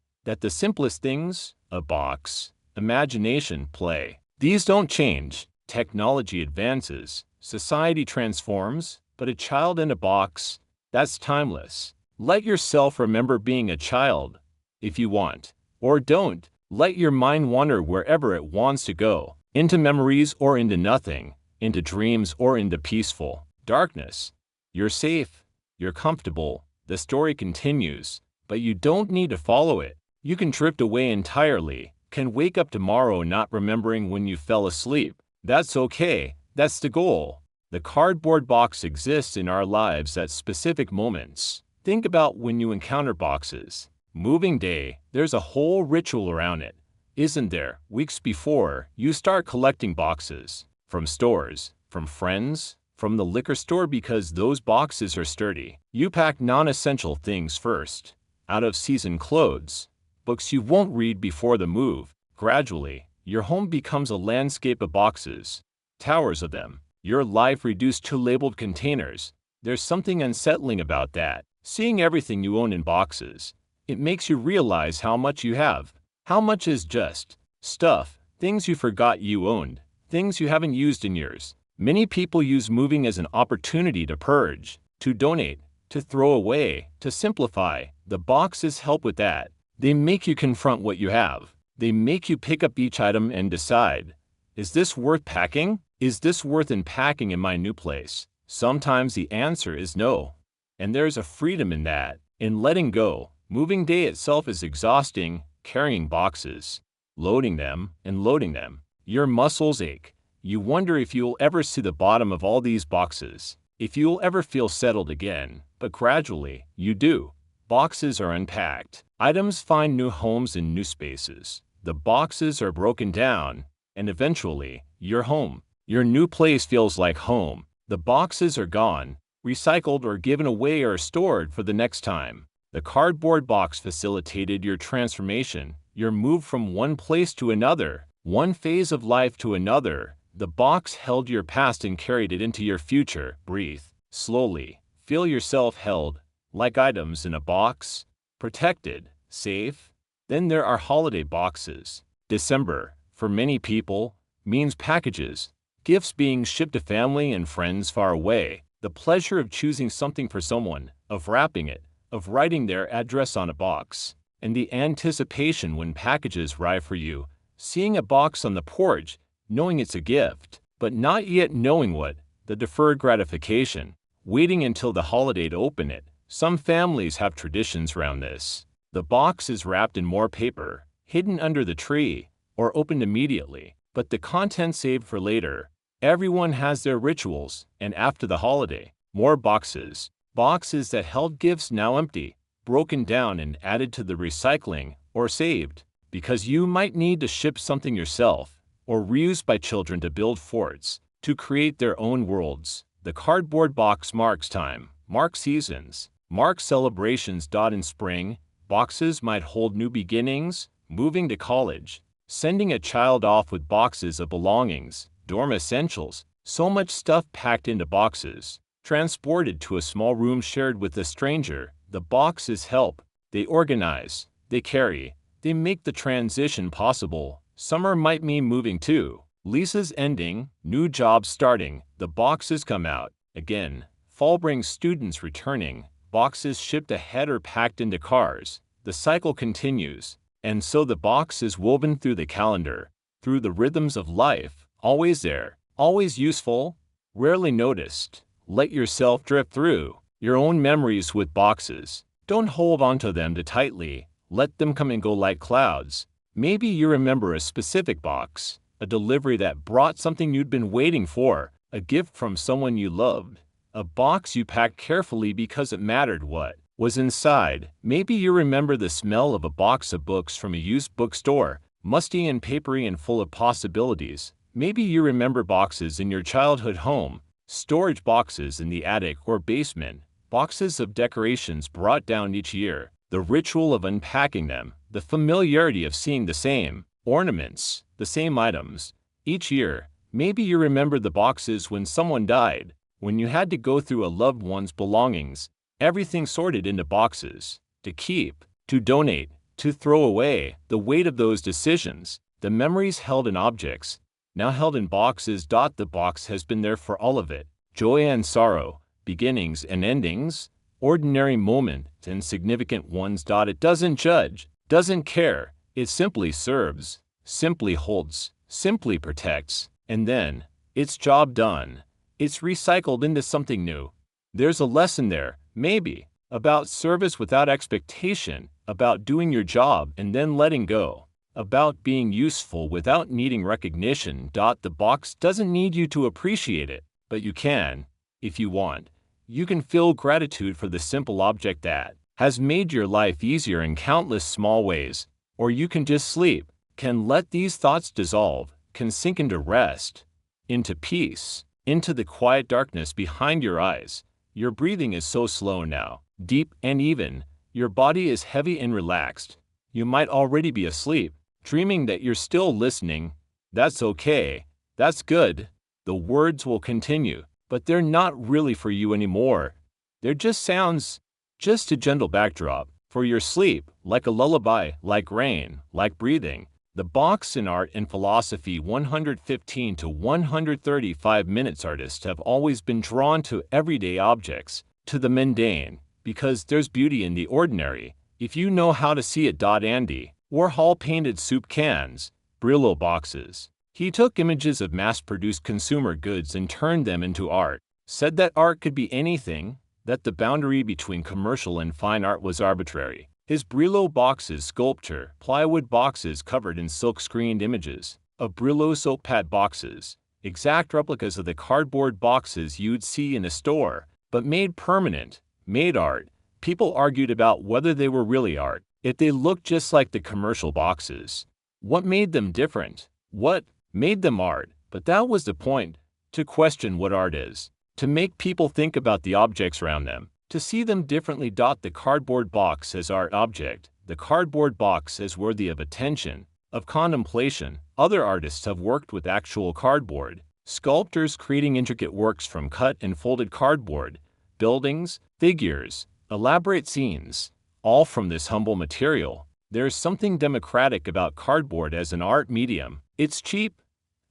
the simplest things, a box, imagination, play, these don't change. Technology advances, society transforms, but a child in a box, that's timeless. Let yourself remember being a child, if you want, or don't. Let your mind wander wherever it wants to go, into memories or into nothing, into dreams or into peaceful darkness. You're safe, you're comfortable, the story continues, but you don't need to follow it. You can drift away entirely, can wake up tomorrow not remembering when you fell asleep. That's okay, that's the goal. The cardboard box exists in our lives at specific moments. Think about when you encounter boxes. Moving day, there's a whole ritual around it, isn't there? Weeks before, you start collecting boxes. From stores, from friends, from the liquor store because those boxes are sturdy. You pack non-essential things first. Out-of-season clothes, books you won't read before the move. Gradually, your home becomes a landscape of boxes. Towers of them. Your life reduced to labeled containers. There's something unsettling about that. Seeing everything you own in boxes. It makes you realize how much you have. How much is just stuff, things you forgot you owned, things you haven't used in years. Many people use moving as an opportunity to purge, to donate, to throw away, to simplify. The boxes help with that. They make you confront what you have. They make you pick up each item and decide, is this worth packing? Is this worth unpacking in my new place? Sometimes the answer is no. And there's a freedom in that, in letting go. Moving day itself is exhausting, carrying boxes, loading them and loading them. Your muscles ache. You wonder if you'll ever see the bottom of all these boxes, if you'll ever feel settled again, but gradually, you do. Boxes are unpacked. Items find new homes in new spaces. The boxes are broken down, and eventually, you're home. Your new place feels like home. The boxes are gone, recycled or given away or stored for the next time. The cardboard box facilitated your transformation, your move from one place to another, one phase of life to another. The box held your past and carried it into your future. Breathe slowly. Feel yourself held, like items in a box, protected, safe. Then there are holiday boxes. December, for many people, means packages, gifts being shipped to family and friends far away, the pleasure of choosing something for someone, of wrapping it, of writing their address on a box, and the anticipation when packages arrive for you, seeing a box on the porch, knowing it's a gift, but not yet knowing what, the deferred gratification, waiting until the holiday to open it. Some families have traditions around this. The box is wrapped in more paper, hidden under the tree, or opened immediately, but the contents saved for later. Everyone has their rituals, and after the holiday, more boxes. Boxes that held gifts now empty, broken down and added to the recycling, or saved, because you might need to ship something yourself, or reused by children to build forts, to create their own worlds. The cardboard box marks time, marks seasons, marks celebrations. In spring, boxes might hold new beginnings, moving to college, sending a child off with boxes of belongings, dorm essentials, so much stuff packed into boxes, transported to a small room shared with a stranger. The boxes help, they organize, they carry, they make the transition possible. Summer might mean moving too. Leases ending, new jobs starting, the boxes come out. Again, fall brings students returning, boxes shipped ahead or packed into cars. The cycle continues, and so the box is woven through the calendar, through the rhythms of life, always there, always useful, rarely noticed. Let yourself drift through your own memories with boxes. Don't hold onto them too tightly, let them come and go like clouds. Maybe you remember a specific box, a delivery that brought something you'd been waiting for, a gift from someone you loved, a box you packed carefully because it mattered what was inside. Maybe you remember the smell of a box of books from a used bookstore, musty and papery and full of possibilities. Maybe you remember boxes in your childhood home, storage boxes in the attic or basement, boxes of decorations brought down each year, the ritual of unpacking them, the familiarity of seeing the same ornaments, the same items, each year. Maybe you remember the boxes when someone died, when you had to go through a loved one's belongings, everything sorted into boxes, to keep, to donate, to throw away, the weight of those decisions, the memories held in objects, now held in boxes. The box has been there for all of it, joy and sorrow, beginnings and endings, ordinary moments and significant ones. It doesn't judge, doesn't care, it simply serves, simply holds, simply protects, and then, its job done, it's recycled into something new. There's a lesson there, maybe, about service without expectation, about doing your job and then letting go, about being useful without needing recognition. The box doesn't need you to appreciate it, but you can, if you want. You can feel gratitude for the simple object that has made your life easier in countless small ways, or you can just sleep, can let these thoughts dissolve, can sink into rest, into peace, into the quiet darkness behind your eyes. Your breathing is so slow now, deep and even. Your body is heavy and relaxed. You might already be asleep, dreaming that you're still listening. That's okay. That's good. The words will continue, but they're not really for you anymore. They're just sounds, just a gentle backdrop for your sleep, like a lullaby, like rain, like breathing. The box in art and philosophy. 115 to 135 minutes. Artists have always been drawn to everyday objects, to the mundane, because there's beauty in the ordinary, if you know how to see it. Andy Warhol painted soup cans, Brillo boxes. He took images of mass-produced consumer goods and turned them into art, said that art could be anything, that the boundary between commercial and fine art was arbitrary. His Brillo boxes sculpture, plywood boxes covered in silk-screened images of Brillo soap pad boxes, exact replicas of the cardboard boxes you'd see in a store, but made permanent, made art. People argued about whether they were really art, if they looked just like the commercial boxes. What made them different? What made them art? But that was the point, to question what art is, to make people think about the objects around them, to see them differently. The cardboard box as art object, the cardboard box as worthy of attention, of contemplation. Other artists have worked with actual cardboard, sculptors creating intricate works from cut and folded cardboard, buildings, figures, elaborate scenes, all from this humble material. There's something democratic about cardboard as an art medium. It's cheap,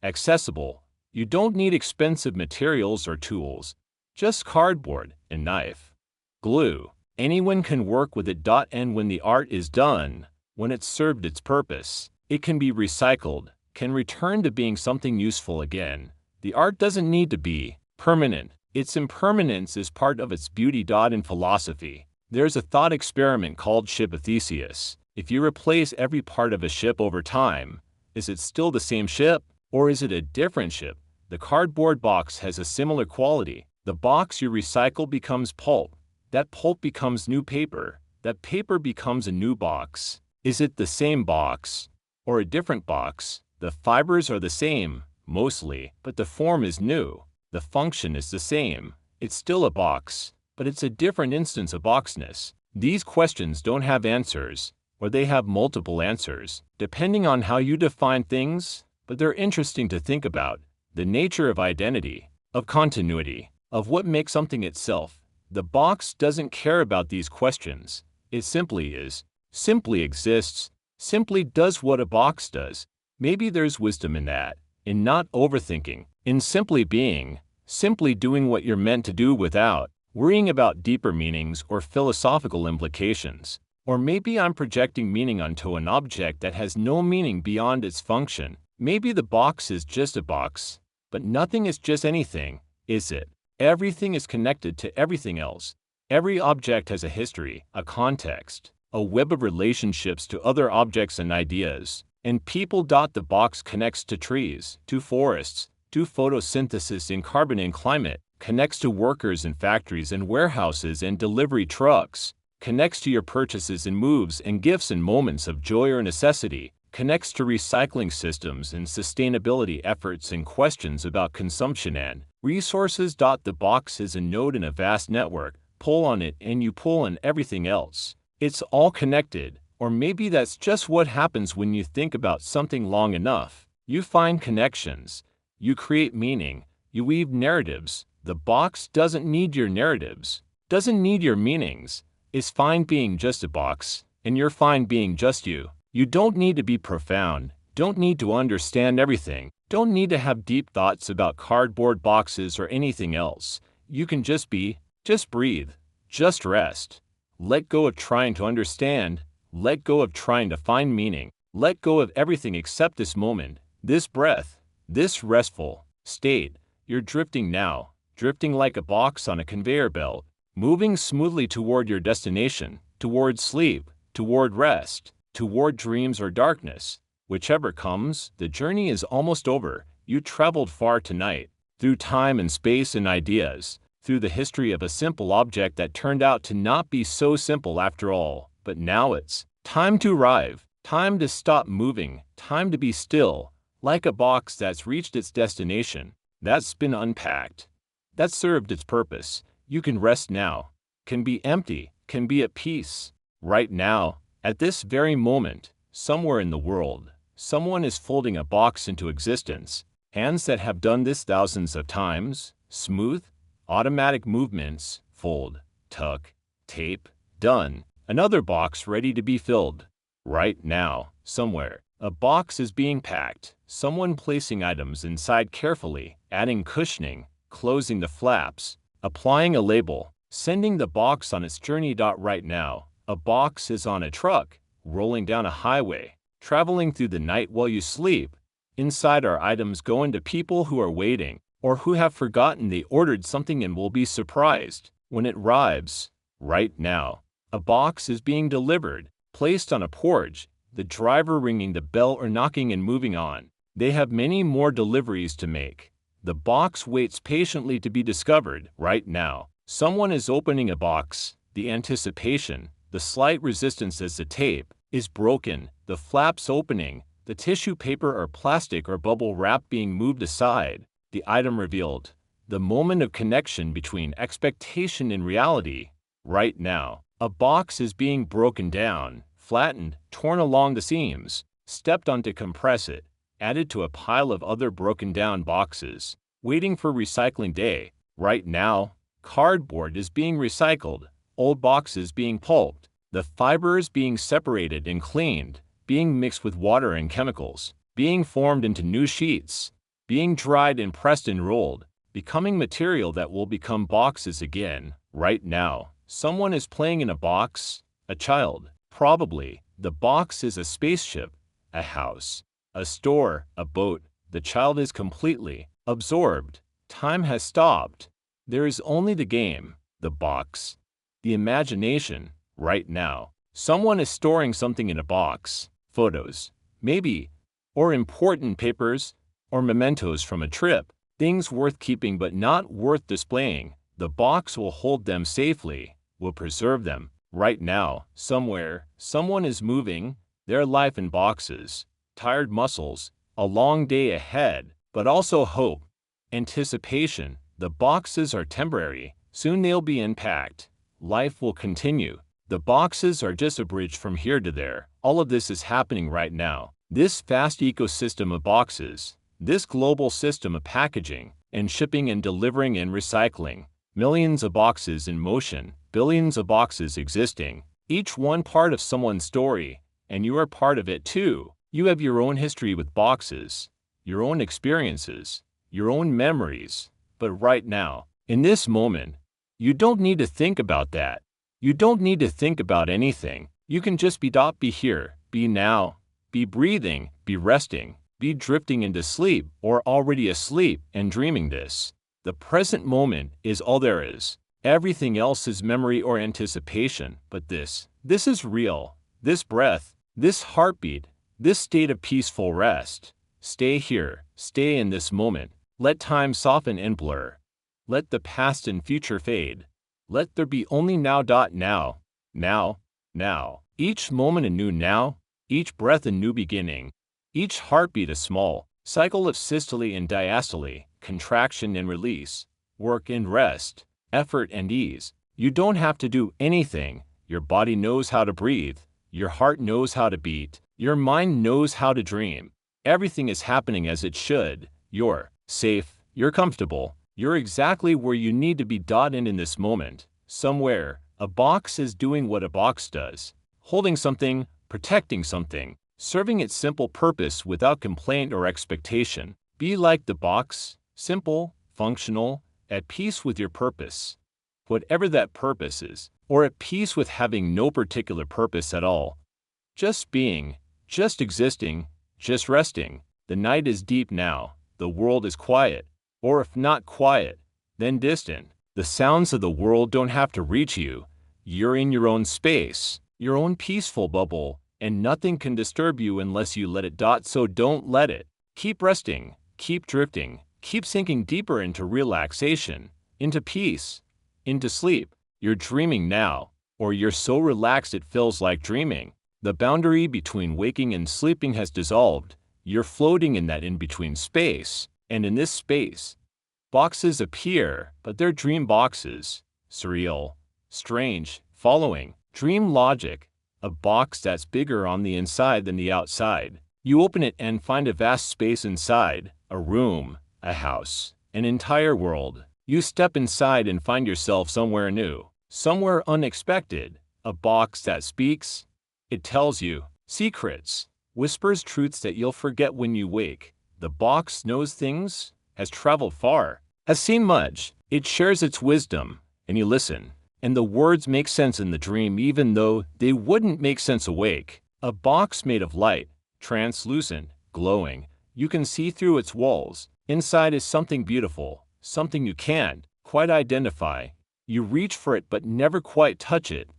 accessible. You don't need expensive materials or tools, just cardboard and knife, glue. Anyone can work with it. And when the art is done, when it's served its purpose, it can be recycled, can return to being something useful again. The art doesn't need to be permanent. Its impermanence is part of its beauty. In philosophy, there's a thought experiment called ship of Theseus. If you replace every part of a ship over time, is it still the same ship, or is it a different ship? The cardboard box has a similar quality. The box you recycle becomes pulp. That pulp becomes new paper. That paper becomes a new box. Is it the same box, or a different box? The fibers are the same, mostly, but the form is new. The function is the same. It's still a box, but it's a different instance of boxness. These questions don't have answers, or they have multiple answers, depending on how you define things, but they're interesting to think about. The nature of identity, of continuity, of what makes something itself. The box doesn't care about these questions. It simply is, simply exists, simply does what a box does. Maybe there's wisdom in that, in not overthinking, in simply being, simply doing what you're meant to do without worrying about deeper meanings or philosophical implications. Or maybe I'm projecting meaning onto an object that has no meaning beyond its function. Maybe the box is just a box, but nothing is just anything, is it? Everything is connected to everything else. Every object has a history, a context, a web of relationships to other objects and ideas. And people. The box connects to trees, to forests, to photosynthesis in carbon and climate, connects to workers in factories and warehouses and delivery trucks, connects to your purchases and moves and gifts and moments of joy or necessity, connects to recycling systems and sustainability efforts and questions about consumption and resources. The box is a node in a vast network. Pull on it and you pull on everything else. It's all connected. Or maybe that's just what happens when you think about something long enough. You find connections. You create meaning. You weave narratives. The box doesn't need your narratives, doesn't need your meanings. It's fine being just a box, and you're fine being just you. You don't need to be profound, don't need to understand everything, don't need to have deep thoughts about cardboard boxes or anything else. You can just be, just breathe, just rest. Let go of trying to understand. Let go of trying to find meaning. Let go of everything except this moment, this breath, this restful state. You're drifting now, drifting like a box on a conveyor belt, moving smoothly toward your destination, toward sleep, toward rest, toward dreams or darkness. Whichever comes, the journey is almost over. You traveled far tonight, through time and space and ideas, through the history of a simple object that turned out to not be so simple after all. But now it's time to arrive, time to stop moving, time to be still, like a box that's reached its destination, that's been unpacked, that's served its purpose. You can rest now, can be empty, can be at peace. Right now, at this very moment, somewhere in the world, someone is folding a box into existence. Hands that have done this thousands of times, smooth, automatic movements, fold, tuck, tape, done. Another box ready to be filled. Right now, somewhere, a box is being packed. Someone placing items inside carefully, adding cushioning, closing the flaps, applying a label. sending the box on its journey. Right now, a box is on a truck, rolling down a highway, traveling through the night while you sleep. Inside are items going to people who are waiting, or who have forgotten they ordered something and will be surprised when it arrives. Right now, a box is being delivered, placed on a porch, the driver ringing the bell or knocking and moving on. They have many more deliveries to make. The box waits patiently to be discovered. Right now, someone is opening a box. The anticipation, the slight resistance as the tape is broken, the flaps opening, the tissue paper or plastic or bubble wrap being moved aside, the item revealed, the moment of connection between expectation and reality. Right now, a box is being broken down, flattened, torn along the seams, stepped on to compress it, added to a pile of other broken down boxes, waiting for recycling day. Right now, cardboard is being recycled, old boxes being pulped, the fibers being separated and cleaned, being mixed with water and chemicals, being formed into new sheets, being dried and pressed and rolled, becoming material that will become boxes again. Right now, someone is playing in a box, a child, probably. The box is a spaceship, a house, a store, a boat. The child is completely absorbed. Time has stopped. There is only the game, the box, the imagination. Right now, someone is storing something in a box, photos, maybe, or important papers, or mementos from a trip, things worth keeping but not worth displaying. The box will hold them safely, will preserve them. Right now, somewhere, someone is moving their life in boxes, tired muscles, a long day ahead, but also hope, anticipation. The boxes are temporary, soon they'll be unpacked. Life will continue. The boxes are just a bridge from here to there. All of this is happening right now. This vast ecosystem of boxes, this global system of packaging and shipping and delivering and recycling, millions of boxes in motion, billions of boxes existing, each one part of someone's story, and you are part of it too. You have your own history with boxes, your own experiences, your own memories. But right now, in this moment, you don't need to think about that. You don't need to think about anything. You can just be here, be now, be breathing, be resting, be drifting into sleep or already asleep and dreaming this. The present moment is all there is. Everything else is memory or anticipation, but this is real. This breath, this heartbeat, this state of peaceful rest. Stay here, stay in this moment. Let time soften and blur. Let the past and future fade. Let there be only now. Now, now, now. Each moment a new now, each breath a new beginning, each heartbeat a small cycle of systole and diastole, contraction and release, work and rest, effort and ease. You don't have to do anything. Your body knows how to breathe. Your heart knows how to beat. Your mind knows how to dream. Everything is happening as it should. You're safe. You're comfortable. You're exactly where you need to be. And in this moment, somewhere, a box is doing what a box does. Holding something, protecting something, serving its simple purpose without complaint or expectation. Be like the box, simple, functional, at peace with your purpose. Whatever that purpose is, or at peace with having no particular purpose at all. Just being, just existing, just resting. The night is deep now. The world is quiet. Or if not quiet, then distant. The sounds of the world don't have to reach you. You're in your own space, your own peaceful bubble, and nothing can disturb you unless you let it. So don't let it. Keep resting, keep drifting, keep sinking deeper into relaxation, into peace, into sleep. You're dreaming now, or you're so relaxed it feels like dreaming. The boundary between waking and sleeping has dissolved. You're floating in that in-between space, and in this space, boxes appear, but they're dream boxes. Surreal, strange, following, dream logic. A box that's bigger on the inside than the outside. You open it and find a vast space inside, a room, a house, an entire world. You step inside and find yourself somewhere new, somewhere unexpected. A box that speaks. It tells you secrets, whispers truths that you'll forget when you wake. The box knows things, has traveled far, has seen much. It shares its wisdom, and you listen. and the words make sense in the dream even though they wouldn't make sense awake. A box made of light, translucent, glowing. You can see through its walls. Inside is something beautiful, something you can't quite identify. You reach for it but never quite touch it.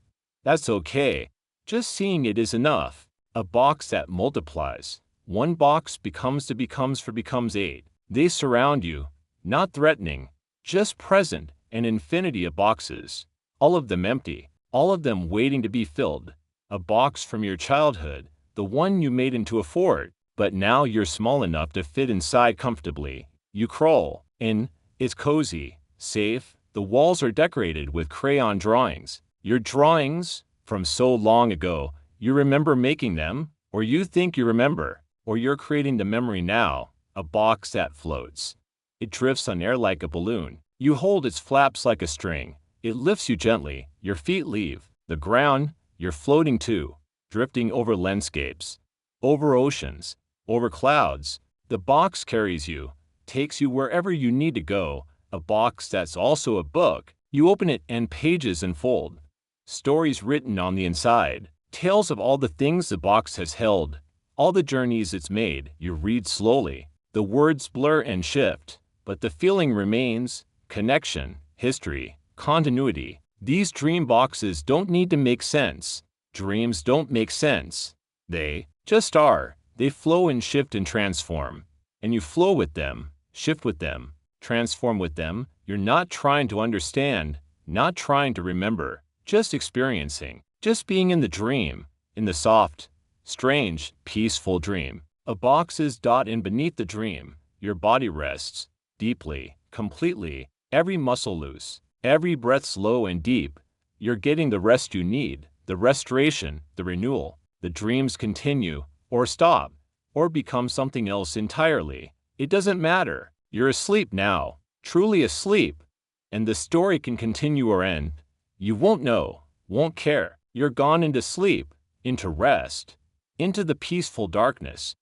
That's okay. Just seeing it is enough. A box that multiplies. One box becomes 8. They surround you, not threatening, just present, an infinity of boxes. All of them empty, all of them waiting to be filled. A box from your childhood, the one you made into a fort, but now you're small enough to fit inside comfortably. You crawl in, it's cozy, safe, the walls are decorated with crayon drawings. Your drawings, from so long ago, you remember making them, or you think you remember, or you're creating the memory now, a box that floats. It drifts on air like a balloon. You hold its flaps like a string. It lifts you gently, your feet leave the ground, you're floating too, drifting over landscapes, over oceans, over clouds. The box carries you, takes you wherever you need to go, a box that's also a book. You open it and pages unfold. Stories written on the inside, tales of all the things the box has held, all the journeys it's made. You read slowly. The words blur and shift, but the feeling remains, connection, history, continuity. These dream boxes don't need to make sense. Dreams don't make sense. They just are. They flow and shift and transform. And you flow with them, shift with them, transform with them. You're not trying to understand, not trying to remember, just experiencing, just being in the dream, in the soft, strange, peaceful dream. A box is in beneath the dream. Your body rests, deeply, completely, every muscle loose, every breath slow and deep. You're getting the rest you need, the restoration, the renewal. The dreams continue, or stop, or become something else entirely. It doesn't matter. You're asleep now, truly asleep, and the story can continue or end. You won't know, won't care. You're gone into sleep, into rest, into the peaceful darkness.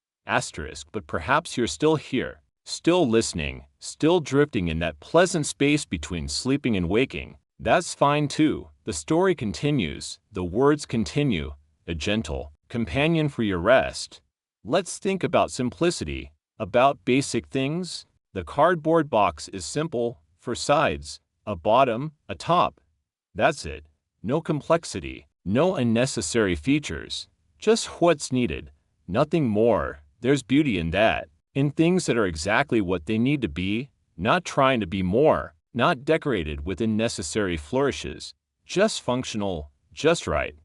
But perhaps you're still here, still listening, still drifting in that pleasant space between sleeping and waking. That's fine too. The story continues, the words continue, a gentle companion for your rest. Let's think about simplicity, about basic things. The cardboard box is simple, for sides, a bottom, a top. That's it. No complexity, no unnecessary features, just what's needed, nothing more. There's beauty in that, in things that are exactly what they need to be, not trying to be more, not decorated with unnecessary flourishes, just functional, just right.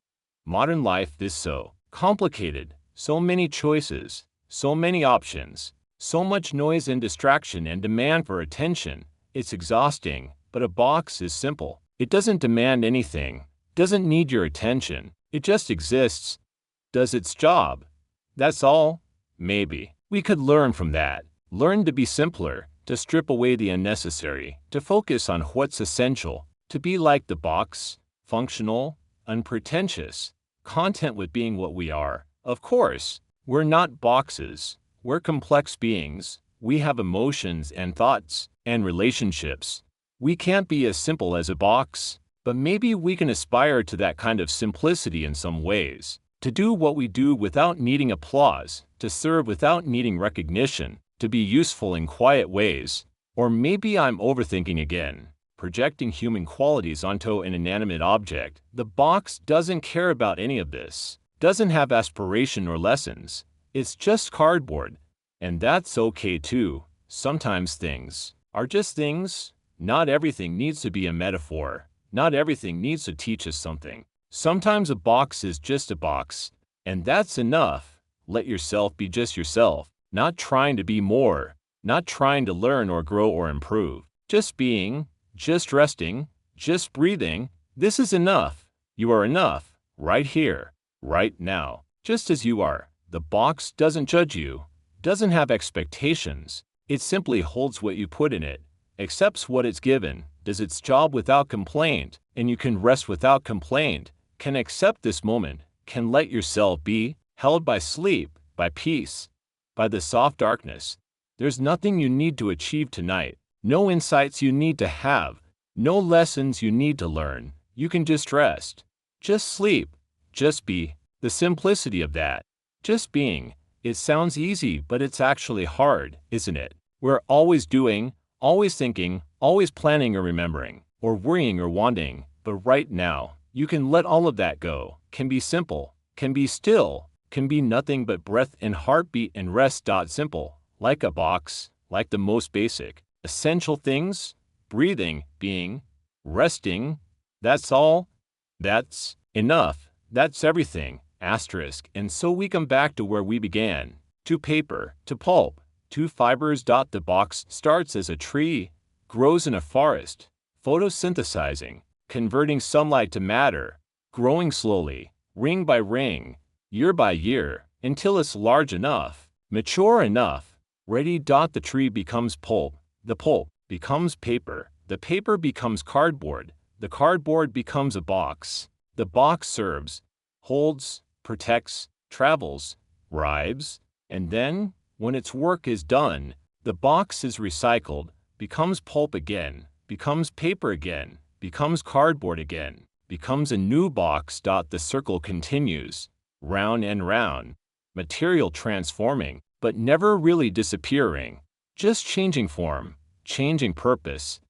Modern life is so complicated, so many choices, so many options, so much noise and distraction and demand for attention. It's exhausting, but a box is simple. It doesn't demand anything, doesn't need your attention. It just exists, does its job. That's all. Maybe we could learn from that. Learn to be simpler, to strip away the unnecessary, to focus on what's essential, to be like the box, functional, unpretentious, content with being what we are. Of course, we're not boxes. We're complex beings. We have emotions and thoughts and relationships. We can't be as simple as a box, but maybe we can aspire to that kind of simplicity in some ways. To do what we do without needing applause, to serve without needing recognition, to be useful in quiet ways. Or maybe I'm overthinking again, projecting human qualities onto an inanimate object. The box doesn't care about any of this, doesn't have aspiration or lessons. It's just cardboard. And that's okay too. Sometimes things are just things. Not everything needs to be a metaphor. Not everything needs to teach us something. Sometimes a box is just a box, and that's enough. Let yourself be just yourself, not trying to be more, not trying to learn or grow or improve. Just being, just resting, just breathing. This is enough. You are enough, right here, right now, just as you are. The box doesn't judge you, doesn't have expectations. It simply holds what you put in it, accepts what it's given, does its job without complaint, and you can rest without complaint. Can accept this moment, can let yourself be held by sleep, by peace, by the soft darkness. There's nothing you need to achieve tonight, no insights you need to have, no lessons you need to learn, You can just rest. Just sleep. Just be. The simplicity of that. Just being. It sounds easy, but it's actually hard, isn't it? We're always doing, always thinking, always planning or remembering, or worrying or wanting, but right now, you can let all of that go. Can be simple, can be still, can be nothing but breath and heartbeat and rest. Simple, like a box, like the most basic, essential things, breathing, being, resting. That's all. That's enough. That's everything. Asterisk. And so we come back to where we began. To paper, to pulp, to fibers. The box starts as a tree, grows in a forest, photosynthesizing, converting sunlight to matter, growing slowly, ring by ring, year by year, until it's large enough, mature enough, ready. The tree becomes pulp, the pulp becomes paper, the paper becomes cardboard, the cardboard becomes a box, the box serves, holds, protects, travels, rives, and then, when its work is done, the box is recycled, becomes pulp again, becomes paper again, becomes cardboard again, becomes a new box. The circle continues, round and round, material transforming, but never really disappearing, just changing form, changing purpose,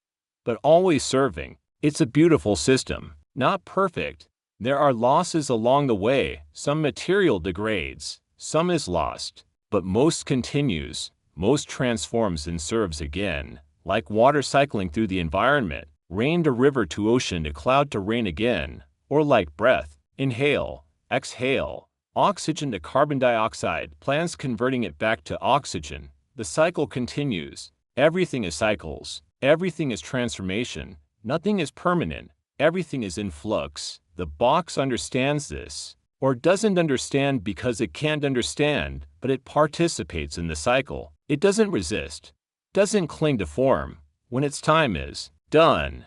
but always serving. It's a beautiful system, not perfect. There are losses along the way, some material degrades, some is lost, but most continues, most transforms and serves again, like water cycling through the environment, rain to river to ocean to cloud to rain again, or like breath, inhale, exhale, oxygen to carbon dioxide, plants converting it back to oxygen. The cycle continues. Everything is cycles, everything is transformation, nothing is permanent, everything is in flux. The box understands this, or doesn't understand because it can't understand, but it participates in the cycle. It doesn't resist, doesn't cling to form. When its time is done,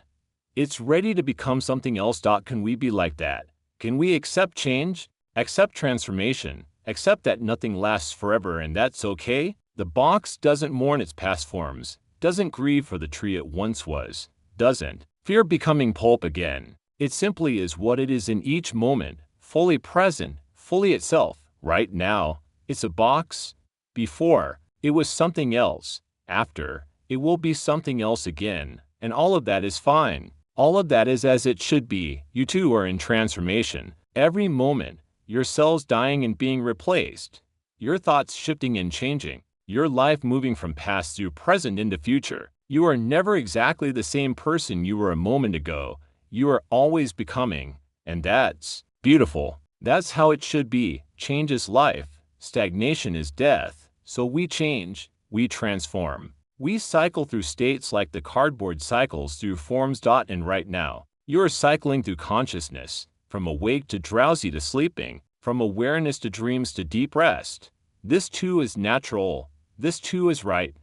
it's ready to become something else. Can we be like that? Can we accept change, accept transformation, accept that nothing lasts forever and that's okay? The box doesn't mourn its past forms, doesn't grieve for the tree it once was, doesn't fear becoming pulp again. It simply is what it is in each moment, fully present, fully itself. Right now, it's a box. Before, it was something else. After, it will be something else again. And all of that is fine. All of that is as it should be. You too are in transformation. Every moment, your cells dying and being replaced. Your thoughts shifting and changing. Your life moving from past through present into future. You are never exactly the same person you were a moment ago. You are always becoming, and that's beautiful. That's how it should be. Change is life. Stagnation is death. So we change, we transform. We cycle through states like the cardboard cycles through forms. And right now, you are cycling through consciousness, from awake to drowsy to sleeping, from awareness to dreams to deep rest. This too is natural. This too is right.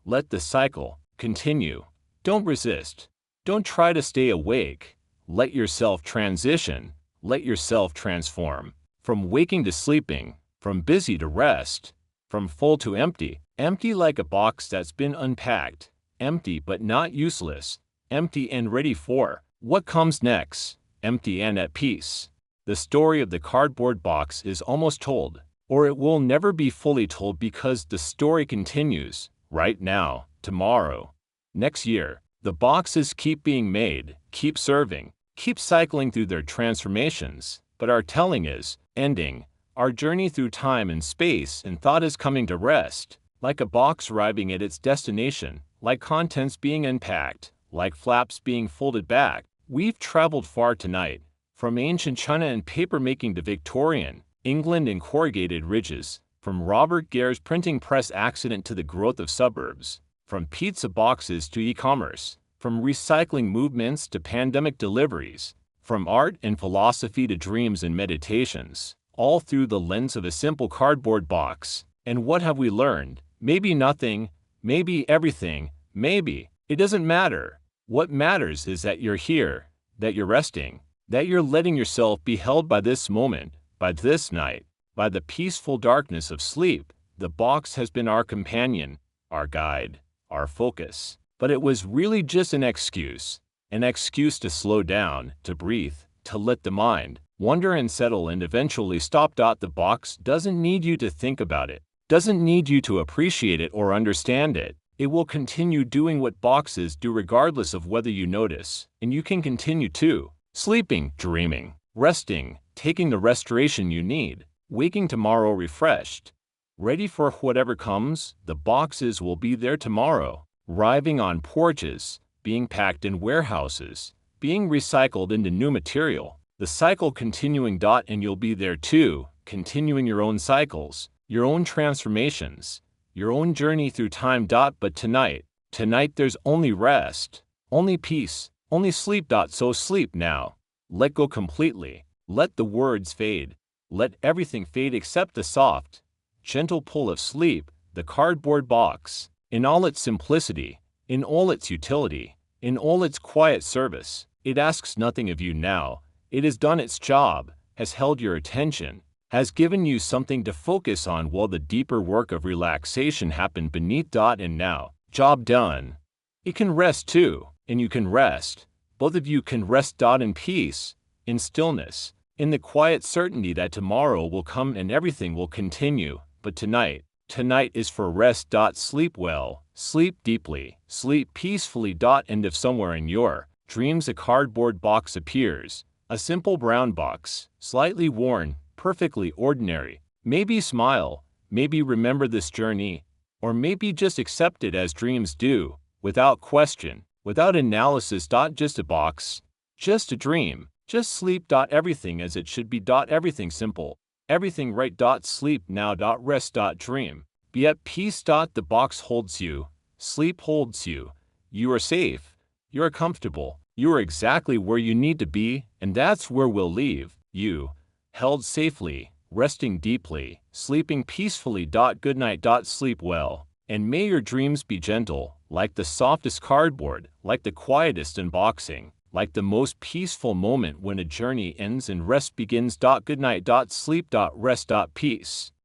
Let the cycle continue. Don't resist. Don't try to stay awake. Let yourself transition. Let yourself transform. From waking to sleeping, from busy to rest, from full to empty. Empty like a box that's been unpacked. Empty but not useless. Empty and ready for what comes next. Empty and at peace. The story of the cardboard box is almost told, or it will never be fully told because the story continues, right now, tomorrow, next year. The boxes keep being made, keep serving, keep cycling through their transformations, but our telling is ending. Our journey through time and space and thought is coming to rest, like a box arriving at its destination, like contents being unpacked, like flaps being folded back. We've traveled far tonight, from ancient China and paper-making to Victorian England and corrugated ridges, from Robert Gair's printing press accident to the growth of suburbs. From pizza boxes to e-commerce, from recycling movements to pandemic deliveries, from art and philosophy to dreams and meditations, all through the lens of a simple cardboard box. And what have we learned? Maybe nothing, maybe everything, maybe. It doesn't matter. What matters is that you're here, that you're resting, that you're letting yourself be held by this moment, by this night, by the peaceful darkness of sleep. The box has been our companion, our guide, our focus, but it was really just an excuse. An excuse to slow down, to breathe, to let the mind wander and settle and eventually stop. The box doesn't need you to think about it, doesn't need you to appreciate it or understand it. It will continue doing what boxes do regardless of whether you notice, and you can continue to sleeping, dreaming, resting, taking the restoration you need, waking tomorrow refreshed, ready for whatever comes. The boxes will be there tomorrow, arriving on porches, being packed in warehouses, being recycled into new material, the cycle continuing. And you'll be there too, continuing your own cycles, your own transformations, your own journey through time. But tonight there's only rest, only peace, only sleep. So sleep now. Let go completely. Let the words fade. Let everything fade except the soft, gentle pull of sleep. The cardboard box, in all its simplicity, in all its utility, in all its quiet service, it asks nothing of you now. It has done its job, has held your attention, has given you something to focus on while the deeper work of relaxation happened beneath. And now, job done. It can rest too, and you can rest. Both of you can rest. In peace, in stillness, in the quiet certainty that tomorrow will come and everything will continue. But tonight is for rest. Sleep well, sleep deeply, sleep peacefully. And if somewhere in your dreams a cardboard box appears, a simple brown box, slightly worn, perfectly ordinary, maybe smile, maybe remember this journey, or maybe just accept it as dreams do, without question, without analysis. Just a box, just a dream, just sleep. Everything as it should be. Everything simple, everything right. Sleep now. Rest. Dream. Be at peace. The box holds you, sleep holds you. You are safe, you are comfortable, you are exactly where you need to be, and that's where we'll leave you, held safely, resting deeply, sleeping peacefully. Good night. Sleep well, and may your dreams be gentle, like the softest cardboard, like the quietest unboxing, like the most peaceful moment when a journey ends and rest begins. Good night. Sleep. Rest. Peace.